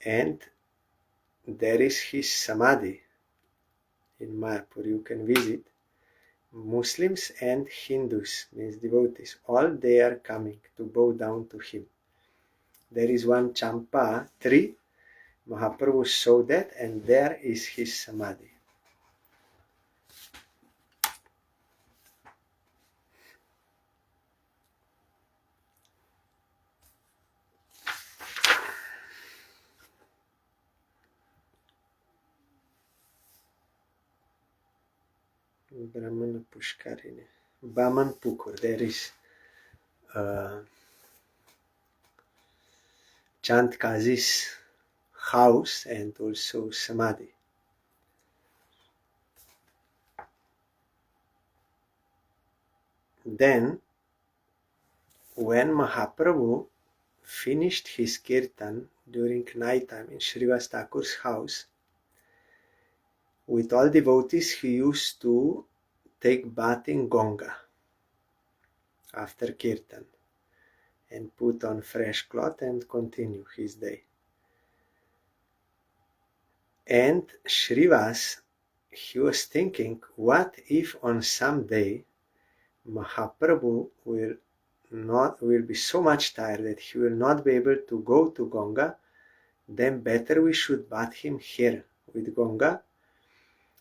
And there is his samadhi in Mayapur, you can visit. Muslims and Hindus, means devotees, all they are coming to bow down to him. There is one champa tree, Mahaprabhu saw that, and there is his samadhi. Brahmana Pushkarini, Baman Pukur, there is Chand Kazi's house and also samadhi. Then, when Mahaprabhu finished his kirtan during night time in Srivas Thakur's house, with all devotees he used to take bath in Ganga after kirtan and put on fresh cloth and continue his day. And Srivas, he was thinking, what if on some day Mahaprabhu will be so much tired that he will not be able to go to Ganga, then better we should bath him here with Ganga.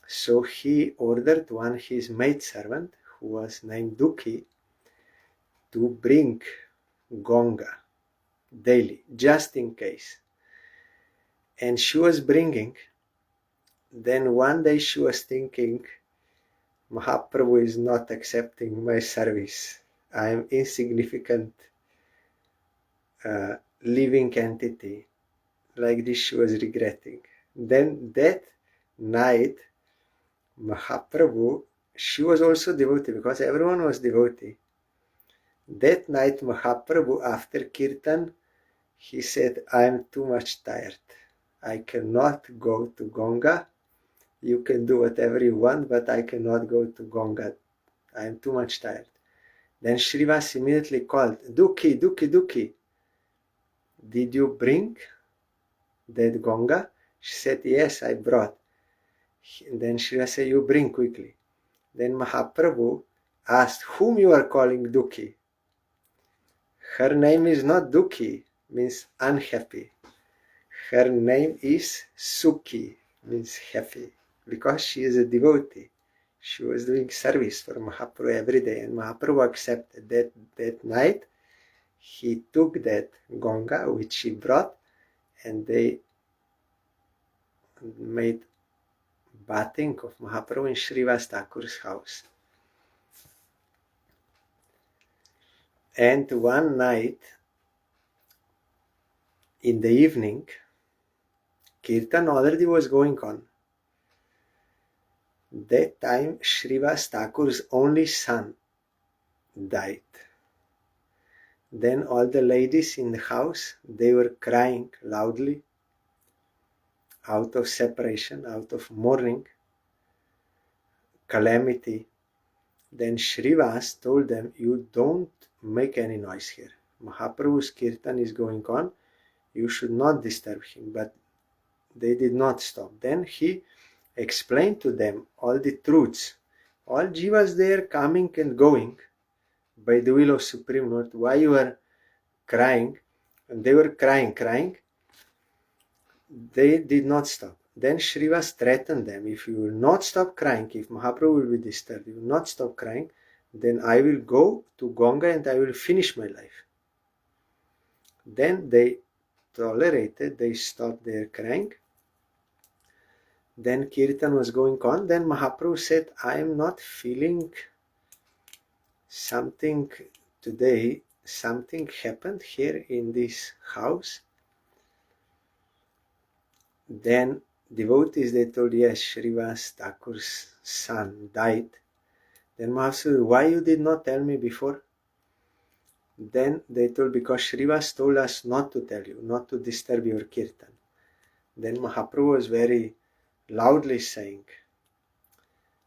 So he ordered one his maidservant, who was named Dukhi, to bring Ganga daily, just in case. And she was bringing. Then one day she was thinking, Mahaprabhu is not accepting my service. I am insignificant living entity. Like this she was regretting. Then that night, Mahaprabhu, she was also devotee because everyone was devotee. That night Mahaprabhu, after Kirtan, he said, I am too much tired. I cannot go to Ganga. You can do whatever you want, but I cannot go to Ganga. I am too much tired. Then Srivas immediately called, Dukhi, Dukhi, Dukhi. Did you bring that Ganga? She said, yes, I brought. Then Srivas said, you bring quickly. Then Mahaprabhu asked, whom you are calling Dukhi? Her name is not Dukhi, means unhappy. Her name is Sukhi, means happy, because she is a devotee. She was doing service for Mahaprabhu every day, and Mahaprabhu accepted that night. He took that Ganga, which she brought, and they made bathing of Mahaprabhu in Srivas Thakur's house. And one night, in the evening, Kirtan already was going on. That time, Srivas Thakur's only son died. Then all the ladies in the house, they were crying loudly out of separation, out of mourning, calamity. Then Srivas told them, you don't make any noise here. Mahaprabhu's Kirtan is going on. You should not disturb him. But they did not stop. Then he explained to them all the truths. All jivas there coming and going by the will of Supreme Lord. Why you are crying? And they were crying. They did not stop. Then Srivas threatened them, if you will not stop crying, if Mahaprabhu will be disturbed, you will not stop crying, then I will go to Ganga and I will finish my life. Then they tolerated, they stopped their crying. Then Kirtan was going on. Then Mahaprabhu said, I am not feeling something today. Something happened here in this house. Then devotees, they told, yes, Srivas Thakur's son died. Then Mahaprabhu said, why you did not tell me before? Then they told, because Srivas told us not to tell you, not to disturb your Kirtan. Then Mahaprabhu was very loudly saying,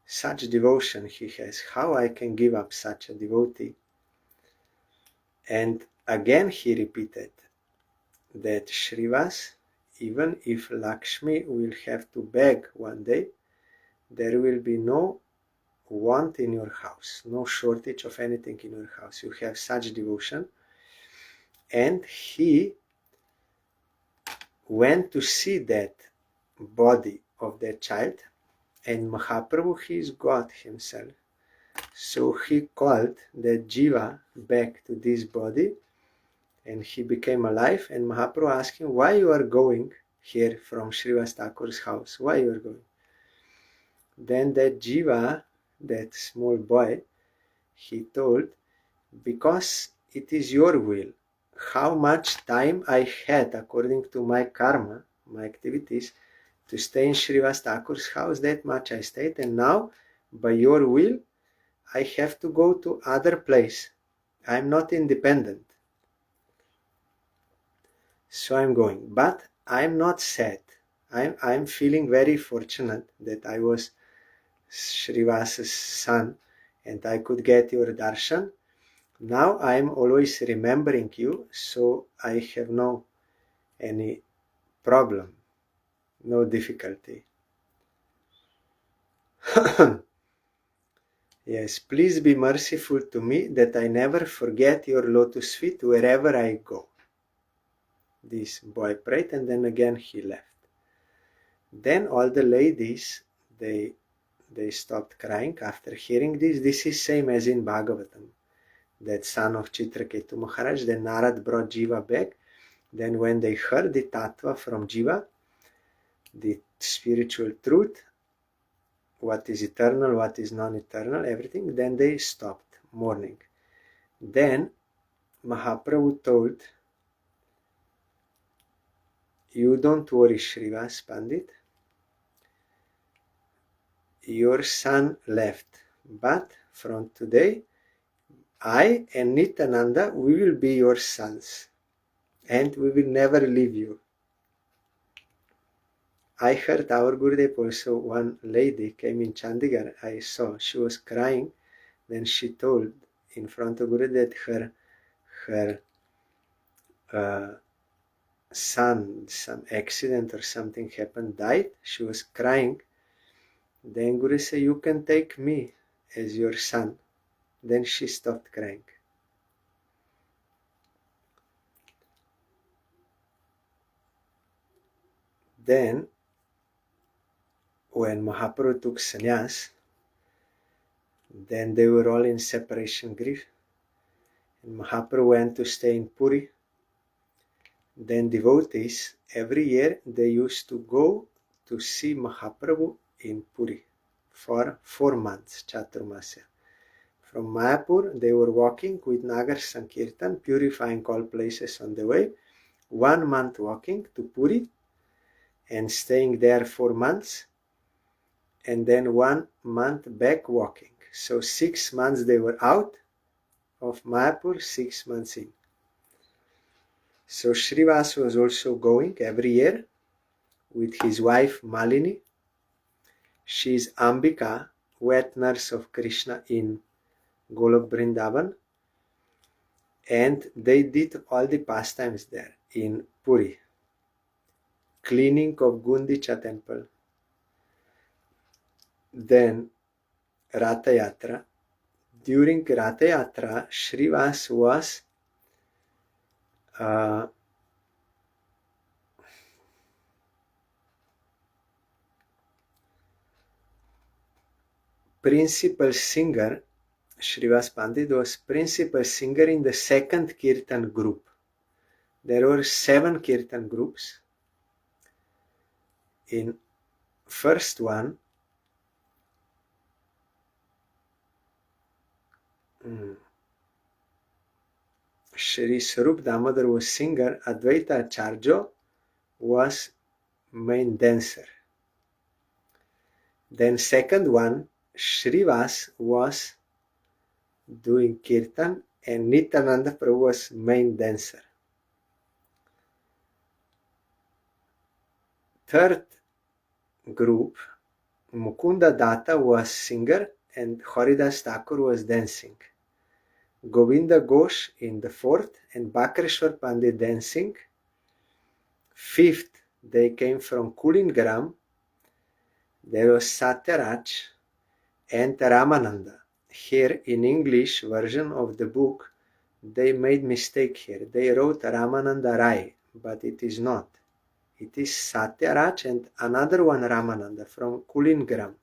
such devotion he has, how I can give up such a devotee? And again he repeated that Srivas, even if Lakshmi will have to beg one day, there will be no want in your house, no shortage of anything in your house. You have such devotion. And he went to see that body of that child, and Mahaprabhu, he is God himself. So he called that jiva back to this body, and he became alive. And Mahaprabhu asked him, why you are going here from Srivas Thakur's house? Why you are going? Then that jiva, that small boy, he told, because it is your will. How much time I had according to my karma, my activities, to stay in Srivas Thakur's house, that much I stayed, and now, by your will, I have to go to other place. I am not independent. So I am going. But I am not sad. I am feeling very fortunate that I was Srivas's son and I could get your darshan. Now I am always remembering you, so I have no any problem, no difficulty. Yes, please be merciful to me that I never forget your lotus feet wherever I go. this boy prayed, and then again he left. Then all the ladies, they stopped crying after hearing this. This is same as in Bhagavatam, that son of Chitraketu Maharaj. Then Narad brought Jiva back. Then when they heard the tattva from Jiva, the spiritual truth, what is eternal, what is non-eternal, everything, then they stopped mourning. Then Mahaprabhu told, you don't worry, Srivas Pandit, your son left, but from today, I and Nityananda, we will be your sons, and we will never leave you. I heard our Gurudev also, one lady came in Chandigarh, I saw, she was crying, then she told in front of Gurudev that her son, some accident or something happened, died, she was crying. Then Guru said, you can take me as your son. Then she stopped crying. Then, when Mahaprabhu took sannyas, then they were all in separation grief. And Mahaprabhu went to stay in Puri. Then devotees, every year, they used to go to see Mahaprabhu in Puri for 4 months, Chaturmasya. From Mayapur, they were walking with Nagar Sankirtan, purifying all places on the way. 1 month walking to Puri and staying there 4 months. And then 1 month back walking. So 6 months they were out of Mayapur, 6 months in. So Srivas was also going every year with his wife Malini. She is Ambika, wet nurse of Krishna in Golok Vrindavan. And they did all the pastimes there in Puri. Cleaning of Gundicha temple. Then Ratha Yatra. During Ratha Yatra, Srivas was principal singer. Srivas Pandit was principal singer in the second Kirtan group. There were 7 Kirtan groups. In first one, Shri Sarup Damodar was singer, Advaita Acharya was main dancer. Then second one, Srivas was doing Kirtan and Nityananda Prabhu was main dancer. Third group, Mukunda Datta was singer and Haridas Thakur was dancing. Govinda Ghosh in the fourth and Bakreshwar Pandit dancing. Fifth, they came from Kulingram. There was Satyaraj and Ramananda. Here in English version of the book, they made mistake here. They wrote Ramananda Rai, but it is not. It is Satyaraj and another one Ramananda from Kulingram,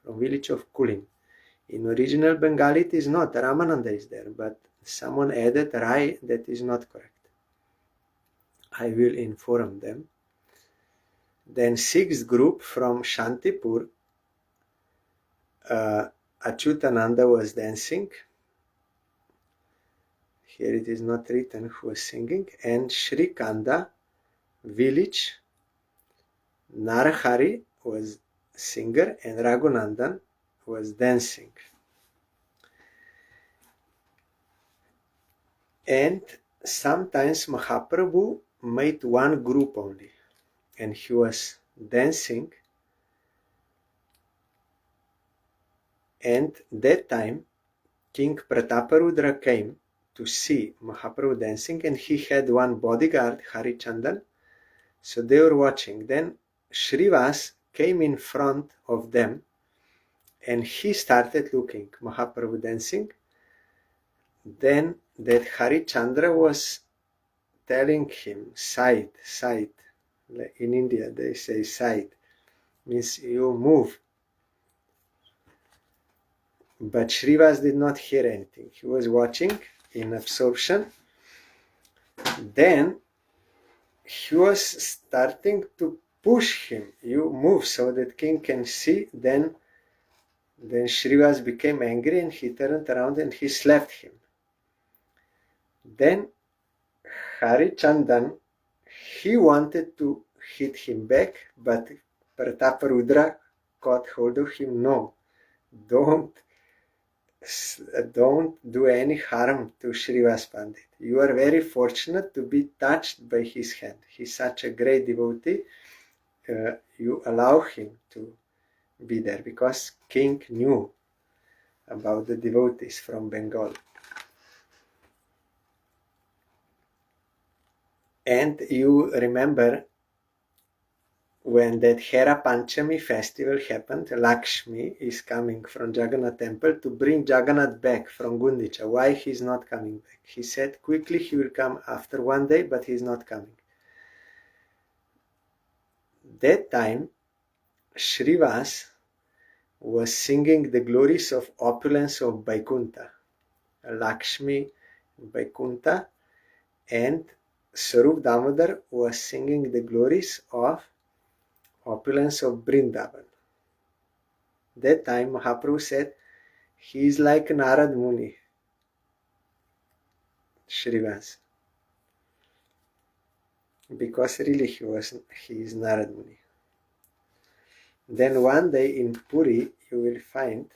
from village of Kulin. In original Bengali it is not, Ramananda is there, but someone added Rai, that is not correct. I will inform them. Then sixth group from Shantipur, Achyutananda was dancing. Here it is not written who was singing. And Shrikanda village, Narahari was singer and Raghunandan was dancing. And sometimes Mahaprabhu made one group only and he was dancing, and that time King Prataparudra came to see Mahaprabhu dancing and he had one bodyguard, Harichandan, so they were watching. Then Srivas came in front of them and he started looking Mahaprabhu dancing. Then that Harichandra was telling him, sight, sight. In India they say sight, means you move. But Srivas did not hear anything. He was watching in absorption. Then he was starting to push him. You move so that king can see. Then Srivas became angry and he turned around and he slapped him. Then Harichandan, he wanted to hit him back, but Prataparudra caught hold of him. No, don't do any harm to Srivas Pandit. You are very fortunate to be touched by his hand. He's such a great devotee. You allow him to be there because king knew about the devotees from Bengal. And you remember when that Hera Panchami festival happened, Lakshmi is coming from Jagannath temple to bring Jagannath back from Gundicha. Why he's not coming back? He said quickly he will come after one day, but he's not coming. That time, Srivas was singing the glories of opulence of Vaikuntha, Lakshmi, Vaikuntha, and Sarup Damodar was singing the glories of opulence of Vrindavan. That time Mahaprabhu said, he is like Narad Muni, Srivas. Because really he is Narad Muni. Then one day in Puri you will find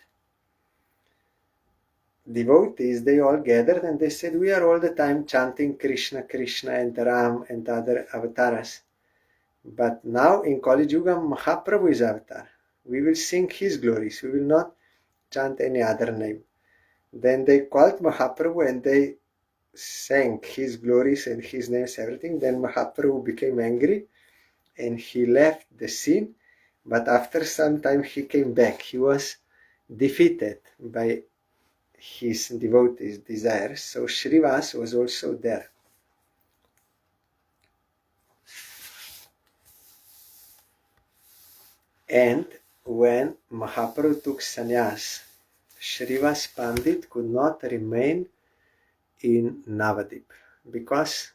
devotees, they all gathered and they said, we are all the time chanting Krishna, Krishna and Ram and other avatars. But now in Kali Yuga, Mahaprabhu is avatar. We will sing his glories. We will not chant any other name. Then they called Mahaprabhu and they sang his glories and his names, everything. Then Mahaprabhu became angry and he left the scene. But after some time he came back. He was defeated by his devotees' desires. So Srivas was also there. And when Mahaprabhu took sannyas, Srivas Pandit could not remain in Navadip because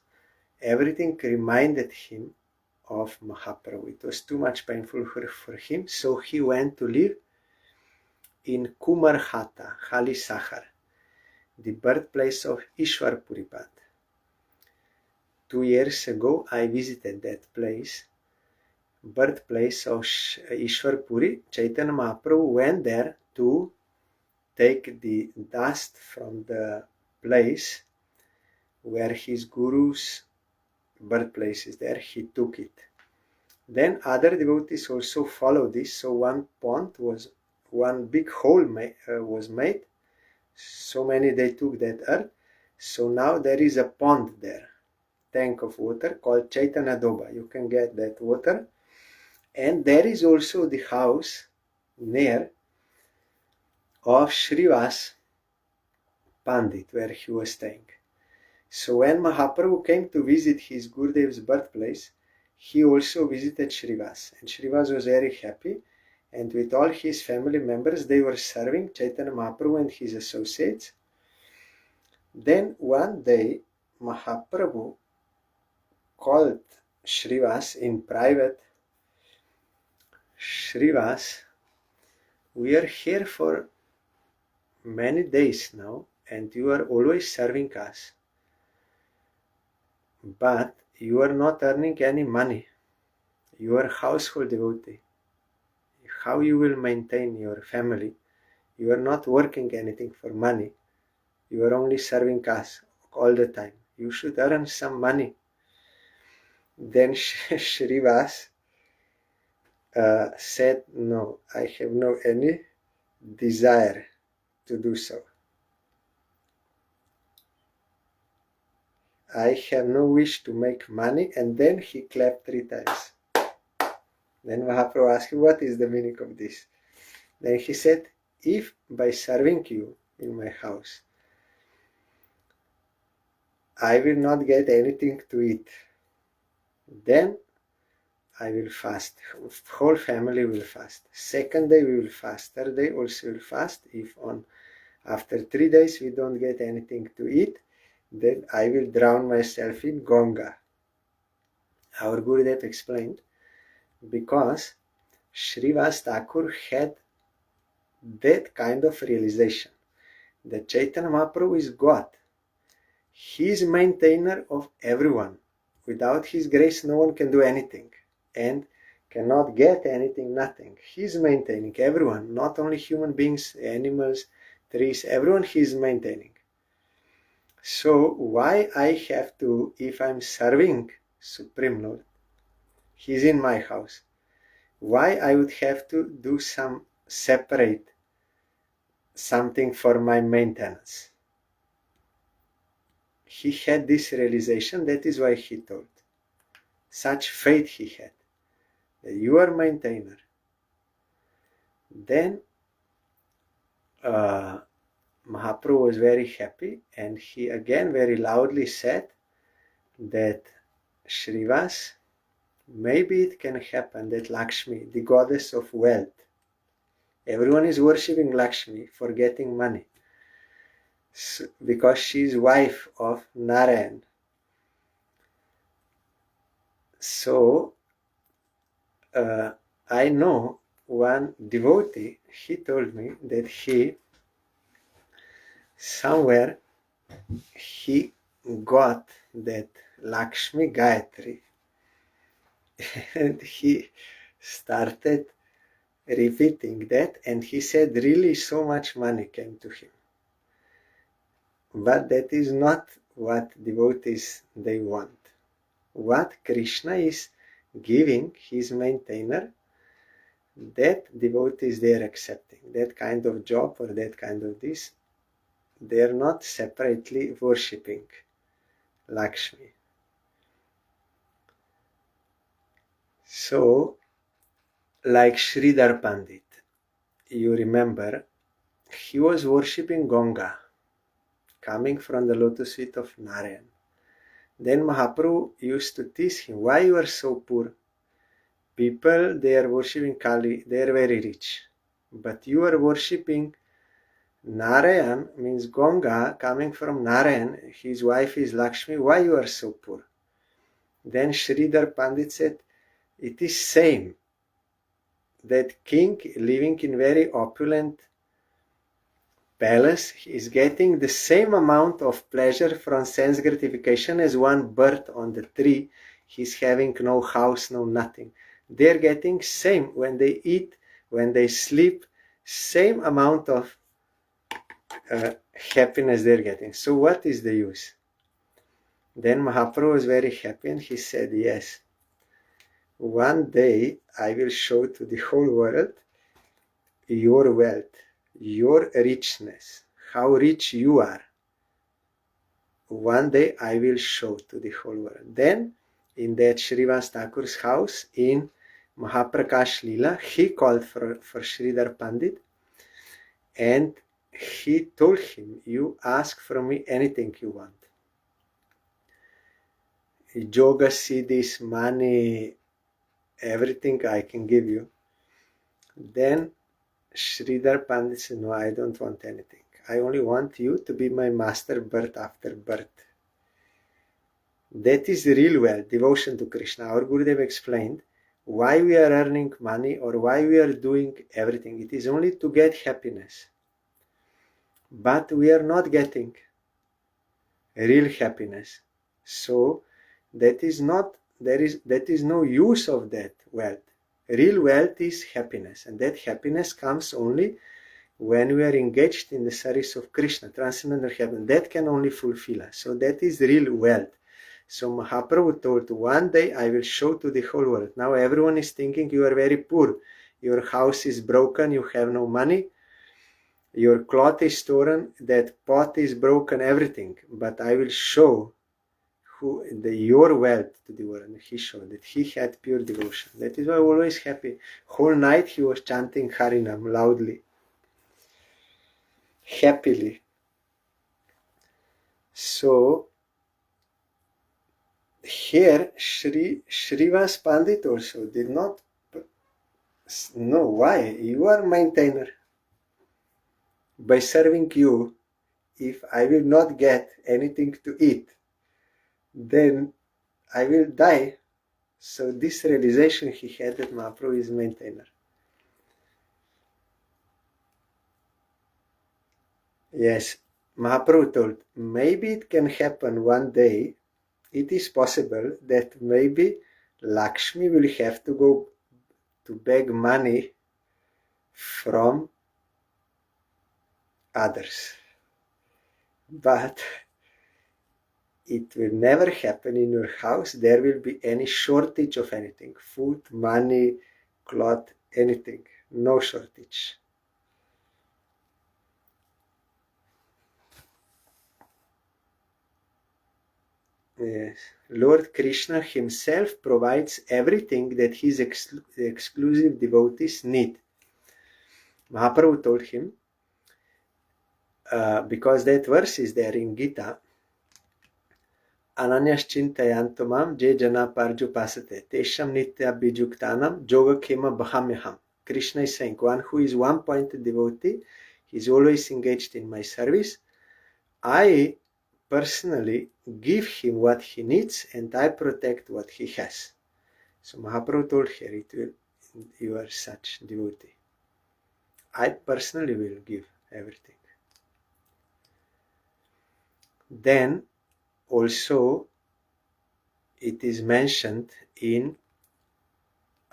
everything reminded him of Mahaprabhu. It was too much painful for him, so he went to live in Kumarhata, Halisahar, the birthplace of Ishwar Puripad. 2 years ago I visited that place, birthplace of Ishwar Puri. Chaitanya Mahaprabhu went there to take the dust from the place where his guru's birthplace is there. He took it. Then other devotees also followed this. So one big hole was made. So many they took that earth. So now there is a pond there, tank of water called Chaitanya Doba. You can get that water. And there is also the house near of Srivas Pandit where he was staying. So when Mahaprabhu came to visit his Gurudev's birthplace, he also visited Srivas. And Srivas was very happy. And with all his family members, they were serving Chaitanya Mahaprabhu and his associates. Then one day, Mahaprabhu called Srivas in private. Srivas, we are here for many days now, and you are always serving us. But you are not earning any money. You are household devotee. How you will maintain your family? You are not working anything for money. You are only serving us all the time. You should earn some money. Then Srivas said, no, I have no any desire to do so. I have no wish to make money. And then he clapped 3 times. Then Mahaprabhu asked him, what is the meaning of this? Then he said, if by serving you in my house, I will not get anything to eat. Then I will fast. Whole family will fast. Second day we will fast. Third day also will fast. If after 3 days we don't get anything to eat, then I will drown myself in Ganga. Our Gurudev explained, because Srivas Thakur had that kind of realization that Chaitanya Mahaprabhu is God. He is maintainer of everyone. Without his grace no one can do anything and cannot get anything, nothing. He is maintaining everyone, not only human beings, animals, trees, everyone he is maintaining. So why I have to, if I'm serving Supreme Lord, he's in my house, why I would have to do some separate something for my maintenance? He had this realization, that is why he told. Such faith he had, that you are maintainer. Then Mahaprabhu was very happy, and he again very loudly said that Srivas, maybe it can happen that Lakshmi, the goddess of wealth, everyone is worshipping Lakshmi for getting money, because she is wife of Narayan. So I know one devotee, he told me that somewhere he got that Lakshmi Gayatri and he started repeating that, and he said really so much money came to him. But that is not what devotees they want. What Krishna is giving, his maintainer, that devotees they are accepting. That kind of job or that kind of this, they are not separately worshipping Lakshmi. So, like Sridhar Pandit, you remember, he was worshipping Ganga, coming from the lotus feet of Narayan. Then Mahaprabhu used to tease him, why you are so poor? People, they are worshipping Kali, they are very rich. But you are worshipping Narayan, means Ganga, coming from Narayan, his wife is Lakshmi, why you are so poor? Then Sridhar Pandit said, it is same that king living in very opulent palace is getting the same amount of pleasure from sense gratification as one bird on the tree. He's having no house, no nothing. They're getting same when they eat, when they sleep, same amount of happiness they're getting. So what is the use? Then Mahaprabhu was very happy and he said, yes, one day I will show to the whole world your wealth, your richness, how rich you are. One day I will show to the whole world. Then in that Srivas Thakur's house in Mahaprakash Leela, he called for Sridhar Pandit and he told him, you ask from me anything you want. Yoga, siddhis, money, everything I can give you. Then Sridhar Pandit said, no, I don't want anything. I only want you to be my master birth after birth. That is real wealth, devotion to Krishna. Our Gurudev explained why we are earning money or why we are doing everything. It is only to get happiness. But we are not getting real happiness. So that is no use of that wealth. Real wealth is happiness, and that happiness comes only when we are engaged in the service of Krishna, transcendental heaven. That can only fulfill us. So that is real wealth. So Mahaprabhu told, one day I will show to the whole world. Now everyone is thinking you are very poor. Your house is broken, you have no money. Your cloth is torn, that pot is broken, everything. But I will show your wealth to the world. And he showed that he had pure devotion. That is why always happy. Whole night he was chanting Harinam loudly, happily. So here Srivas Pandit also did not know why. You are maintainer. By serving you, if I will not get anything to eat, then I will die. So this realization he had that Mahaprabhu is maintainer. Yes, Mahaprabhu told, maybe it can happen one day. It is possible that maybe Lakshmi will have to go to beg money from others. But it will never happen in your house. There will be any shortage of anything. Food, money, cloth, anything. No shortage. Yes. Lord Krishna himself provides everything that his exclusive devotees need. Mahaprabhu told him, because that verse is there in Gita, Ananyas chintayanto mam je jana parjupasate tesham nitya bijuktanam yogakhema bhamyaham. Krishna is saying, one who is one-pointed devotee, he is always engaged in my service. I personally give him what he needs and I protect what he has. So Mahaprabhu told her, you are such devotee. I personally will give everything. Then also it is mentioned in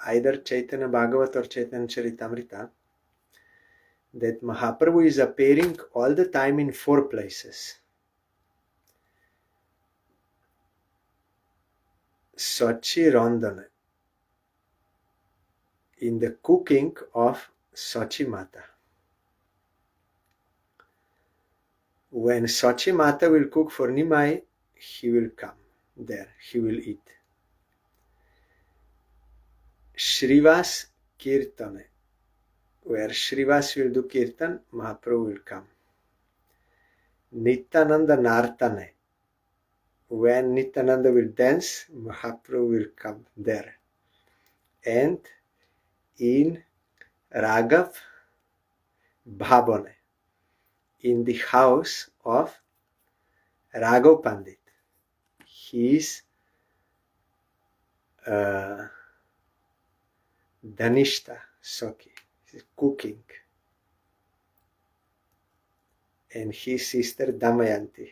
either Chaitanya Bhagavat or Chaitanya Charitamrita that Mahaprabhu is appearing all the time in 4 places. Sochi Rondana, in the cooking of Sochi Mata. When Sochi Mata will cook for Nimai, he will come there, he will eat. Srivas Kirtane, where Srivas will do Kirtan, Mahaprabhu will come. Nityananda Nartane, when Nityananda will dance, Mahaprabhu will come there. And in Raghav Bhabane, in the house of Raghav Pandit, he is Dhanishta Soki, cooking, and his sister Damayanti.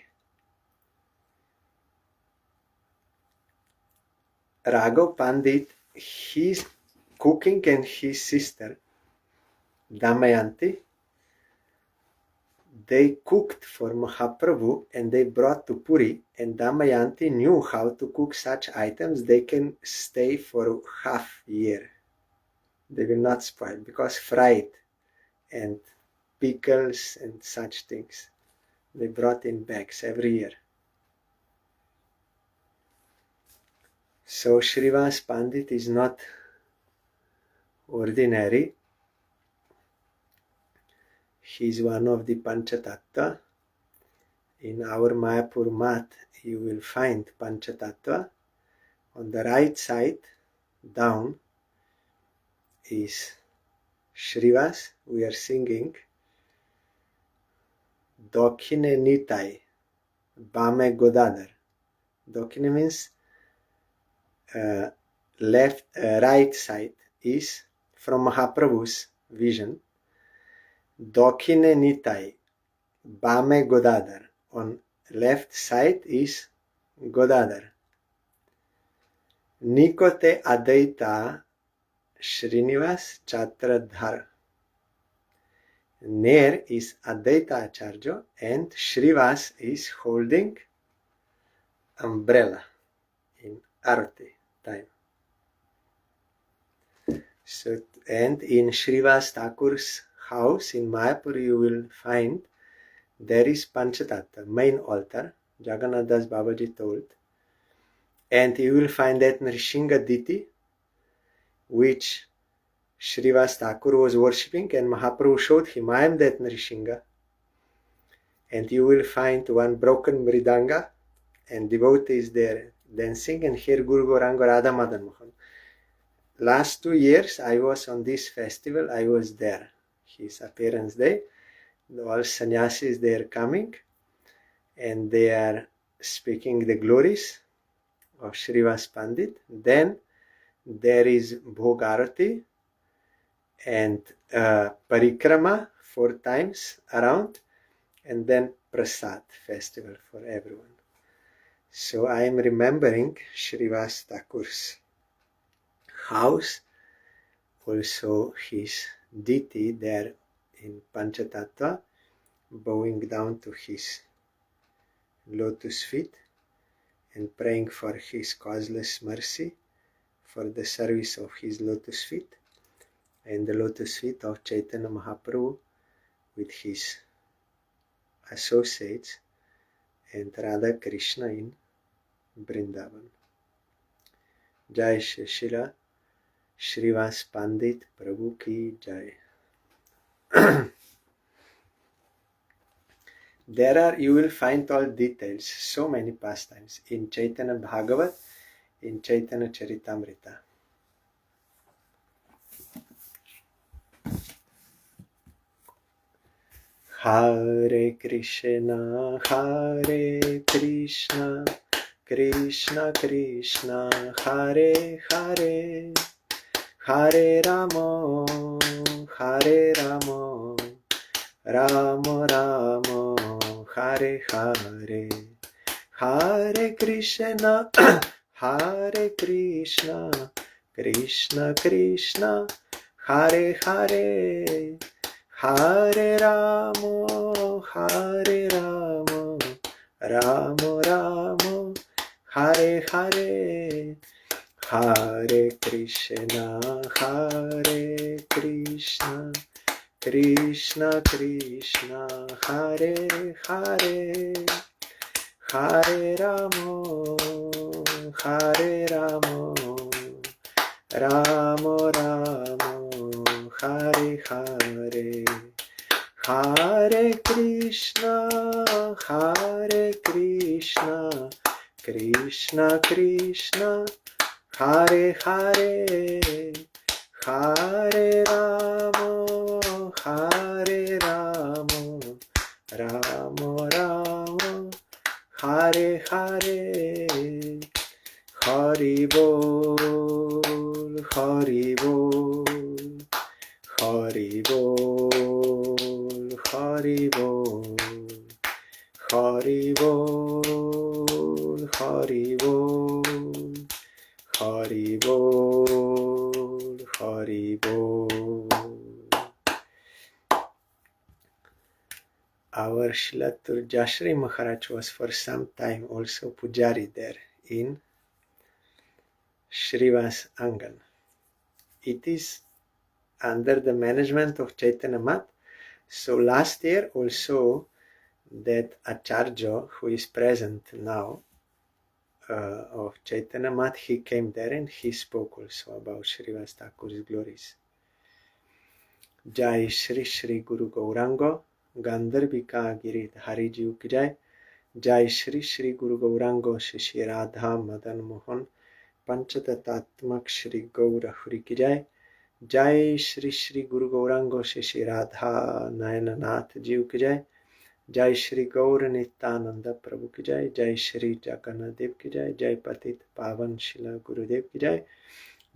Raghav Pandit, his cooking and his sister Damayanti, they cooked for Mahaprabhu and they brought to Puri, and Damayanti knew how to cook such items they can stay for half year. They will not spoil because fried and pickles and such things they brought in bags every year. So Srivas Pandit is not ordinary. He is one of the Panchatattva. In our Mayapur mat, you will find Panchatattva. On the right side, down, is Srivas. We are singing Dokhine Nitai, Bame Godadar. Dokhine means right side is from Mahaprabhu's vision. Dokhine Nitai, Bame Godadar. On left side is Godadar. Nikote Adaita Srinivas Chatradhara. Near is Adaita Acharya and Srivas is holding umbrella in Arati time. So, and in Srivas Thakur's house in Mayapur you will find there is Panchatattva, main altar, Jagannath Das Babaji told, and you will find that Nrishinga Diti, which Srivas Thakur was worshipping, and Mahaprabhu showed him, I am that Nrishinga. And you will find one broken mridanga, and devotees there dancing, and here Guru Gauranga Radha Madan Mohan. Last 2 years I was on this festival, I was there. His appearance day. All sannyasis, they are coming and they are speaking the glories of Srivas Pandit. Then there is Bhogarati and Parikrama 4 times around, and then Prasad festival for everyone. So I am remembering Srivas Thakur's house, also his deity there in Panchatattva, bowing down to his lotus feet and praying for his causeless mercy, for the service of his lotus feet and the lotus feet of Chaitanya Mahaprabhu with his associates and Radha Krishna in Vrindavan. Jai Shri Shila Srivas Pandit Prabhu ki Jai. You will find all details, so many pastimes in Chaitanya Bhagavat, in Chaitanya Charitamrita. Hare Krishna, Krishna Krishna, Hare Hare, Hare Rama, Rama Rama, Hare Hare, Hare Krishna, Krishna Krishna, Hare Hare, Hare Rama, Rama Rama, Hare Hare, Hare Krishna, Krishna Krishna, Hare Hare, Hare Rama, Rama Rama, Hare Hare, Hare Krishna, Krishna Krishna, Hare Hare, Hare Rama, Rama Rama, Hare Hare, Hari Bol, Hari Bol, Hari Bol, Hari Bol, Hari Bol, Hari Bol, Hari Bol, Hari Bol. Our Srila Turjashri Maharaj was for some time also Pujari there in Srivas Angan. It is under the management of Chaitanya Math. So last year also that Acharya, who is present now, of Chaitanya Math, he came there and he spoke also about Srivas Thakur's glories. Jai Shri Shri Guru Gauranga Gandharvika Girid Hari Ji ki Jai. Jai Shri Shri Guru Gauranga Shri Radha Madan Mohan Panchatatatmak Shri Gaura Hari ki Jai. Jai Shri Shri Guru Gauranga Shri Radha Nayana Nath Ji ki Jai. Jai Shri Gaur Nityananda Prabhu ki Jai. Jai Shri Jagannath Dev ki Jai. Jai Patit Pavan Shila Gurudev ki Jai.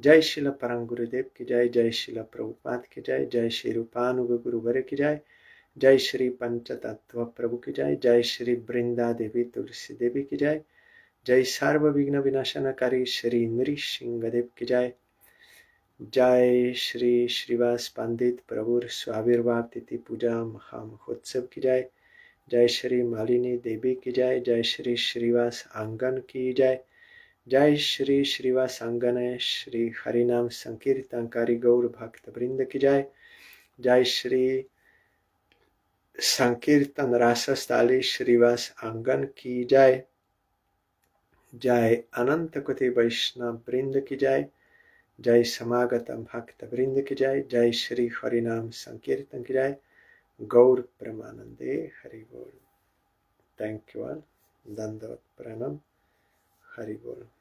Jai Shila Parang Gurudev ki Jai. Jai Shila Prabhupada ki Jai. Jai Shri Rupanuga Guru Vare ki Jai. Jai Shri Panchatattva Prabhu ki Jai. Jai Shri Brinda Devi Tulsi Devi ki Jai. Jai Sarva Vigna Vinashanakari Shri Nrishinga Dev ki Jai. Jai Shri Srivas Pandit Prabhu Swavirvav Titi Puja Mahamahotsav ki Jai. Jai Shri Malini Devi ki Jai. Jai Shri Srivas Angan ki Jai. Jai Shri Srivas Angane Shri Harinam Sankirtankari Gaur Bhakta Brinda ki Jai. Jai Shri Sankirtan Rasa Stali Srivas Angan ki Jai. Jai Anantakoti Vaishnav Brinda ki Jai. Jai Samagatam Bhakta Brinda ki Jai. Jai Shri Harinam Sankirtan ki Jai. Gaur Pramanande Hari Bol. Thank you all. Dandavat Pranam. Hari Bol.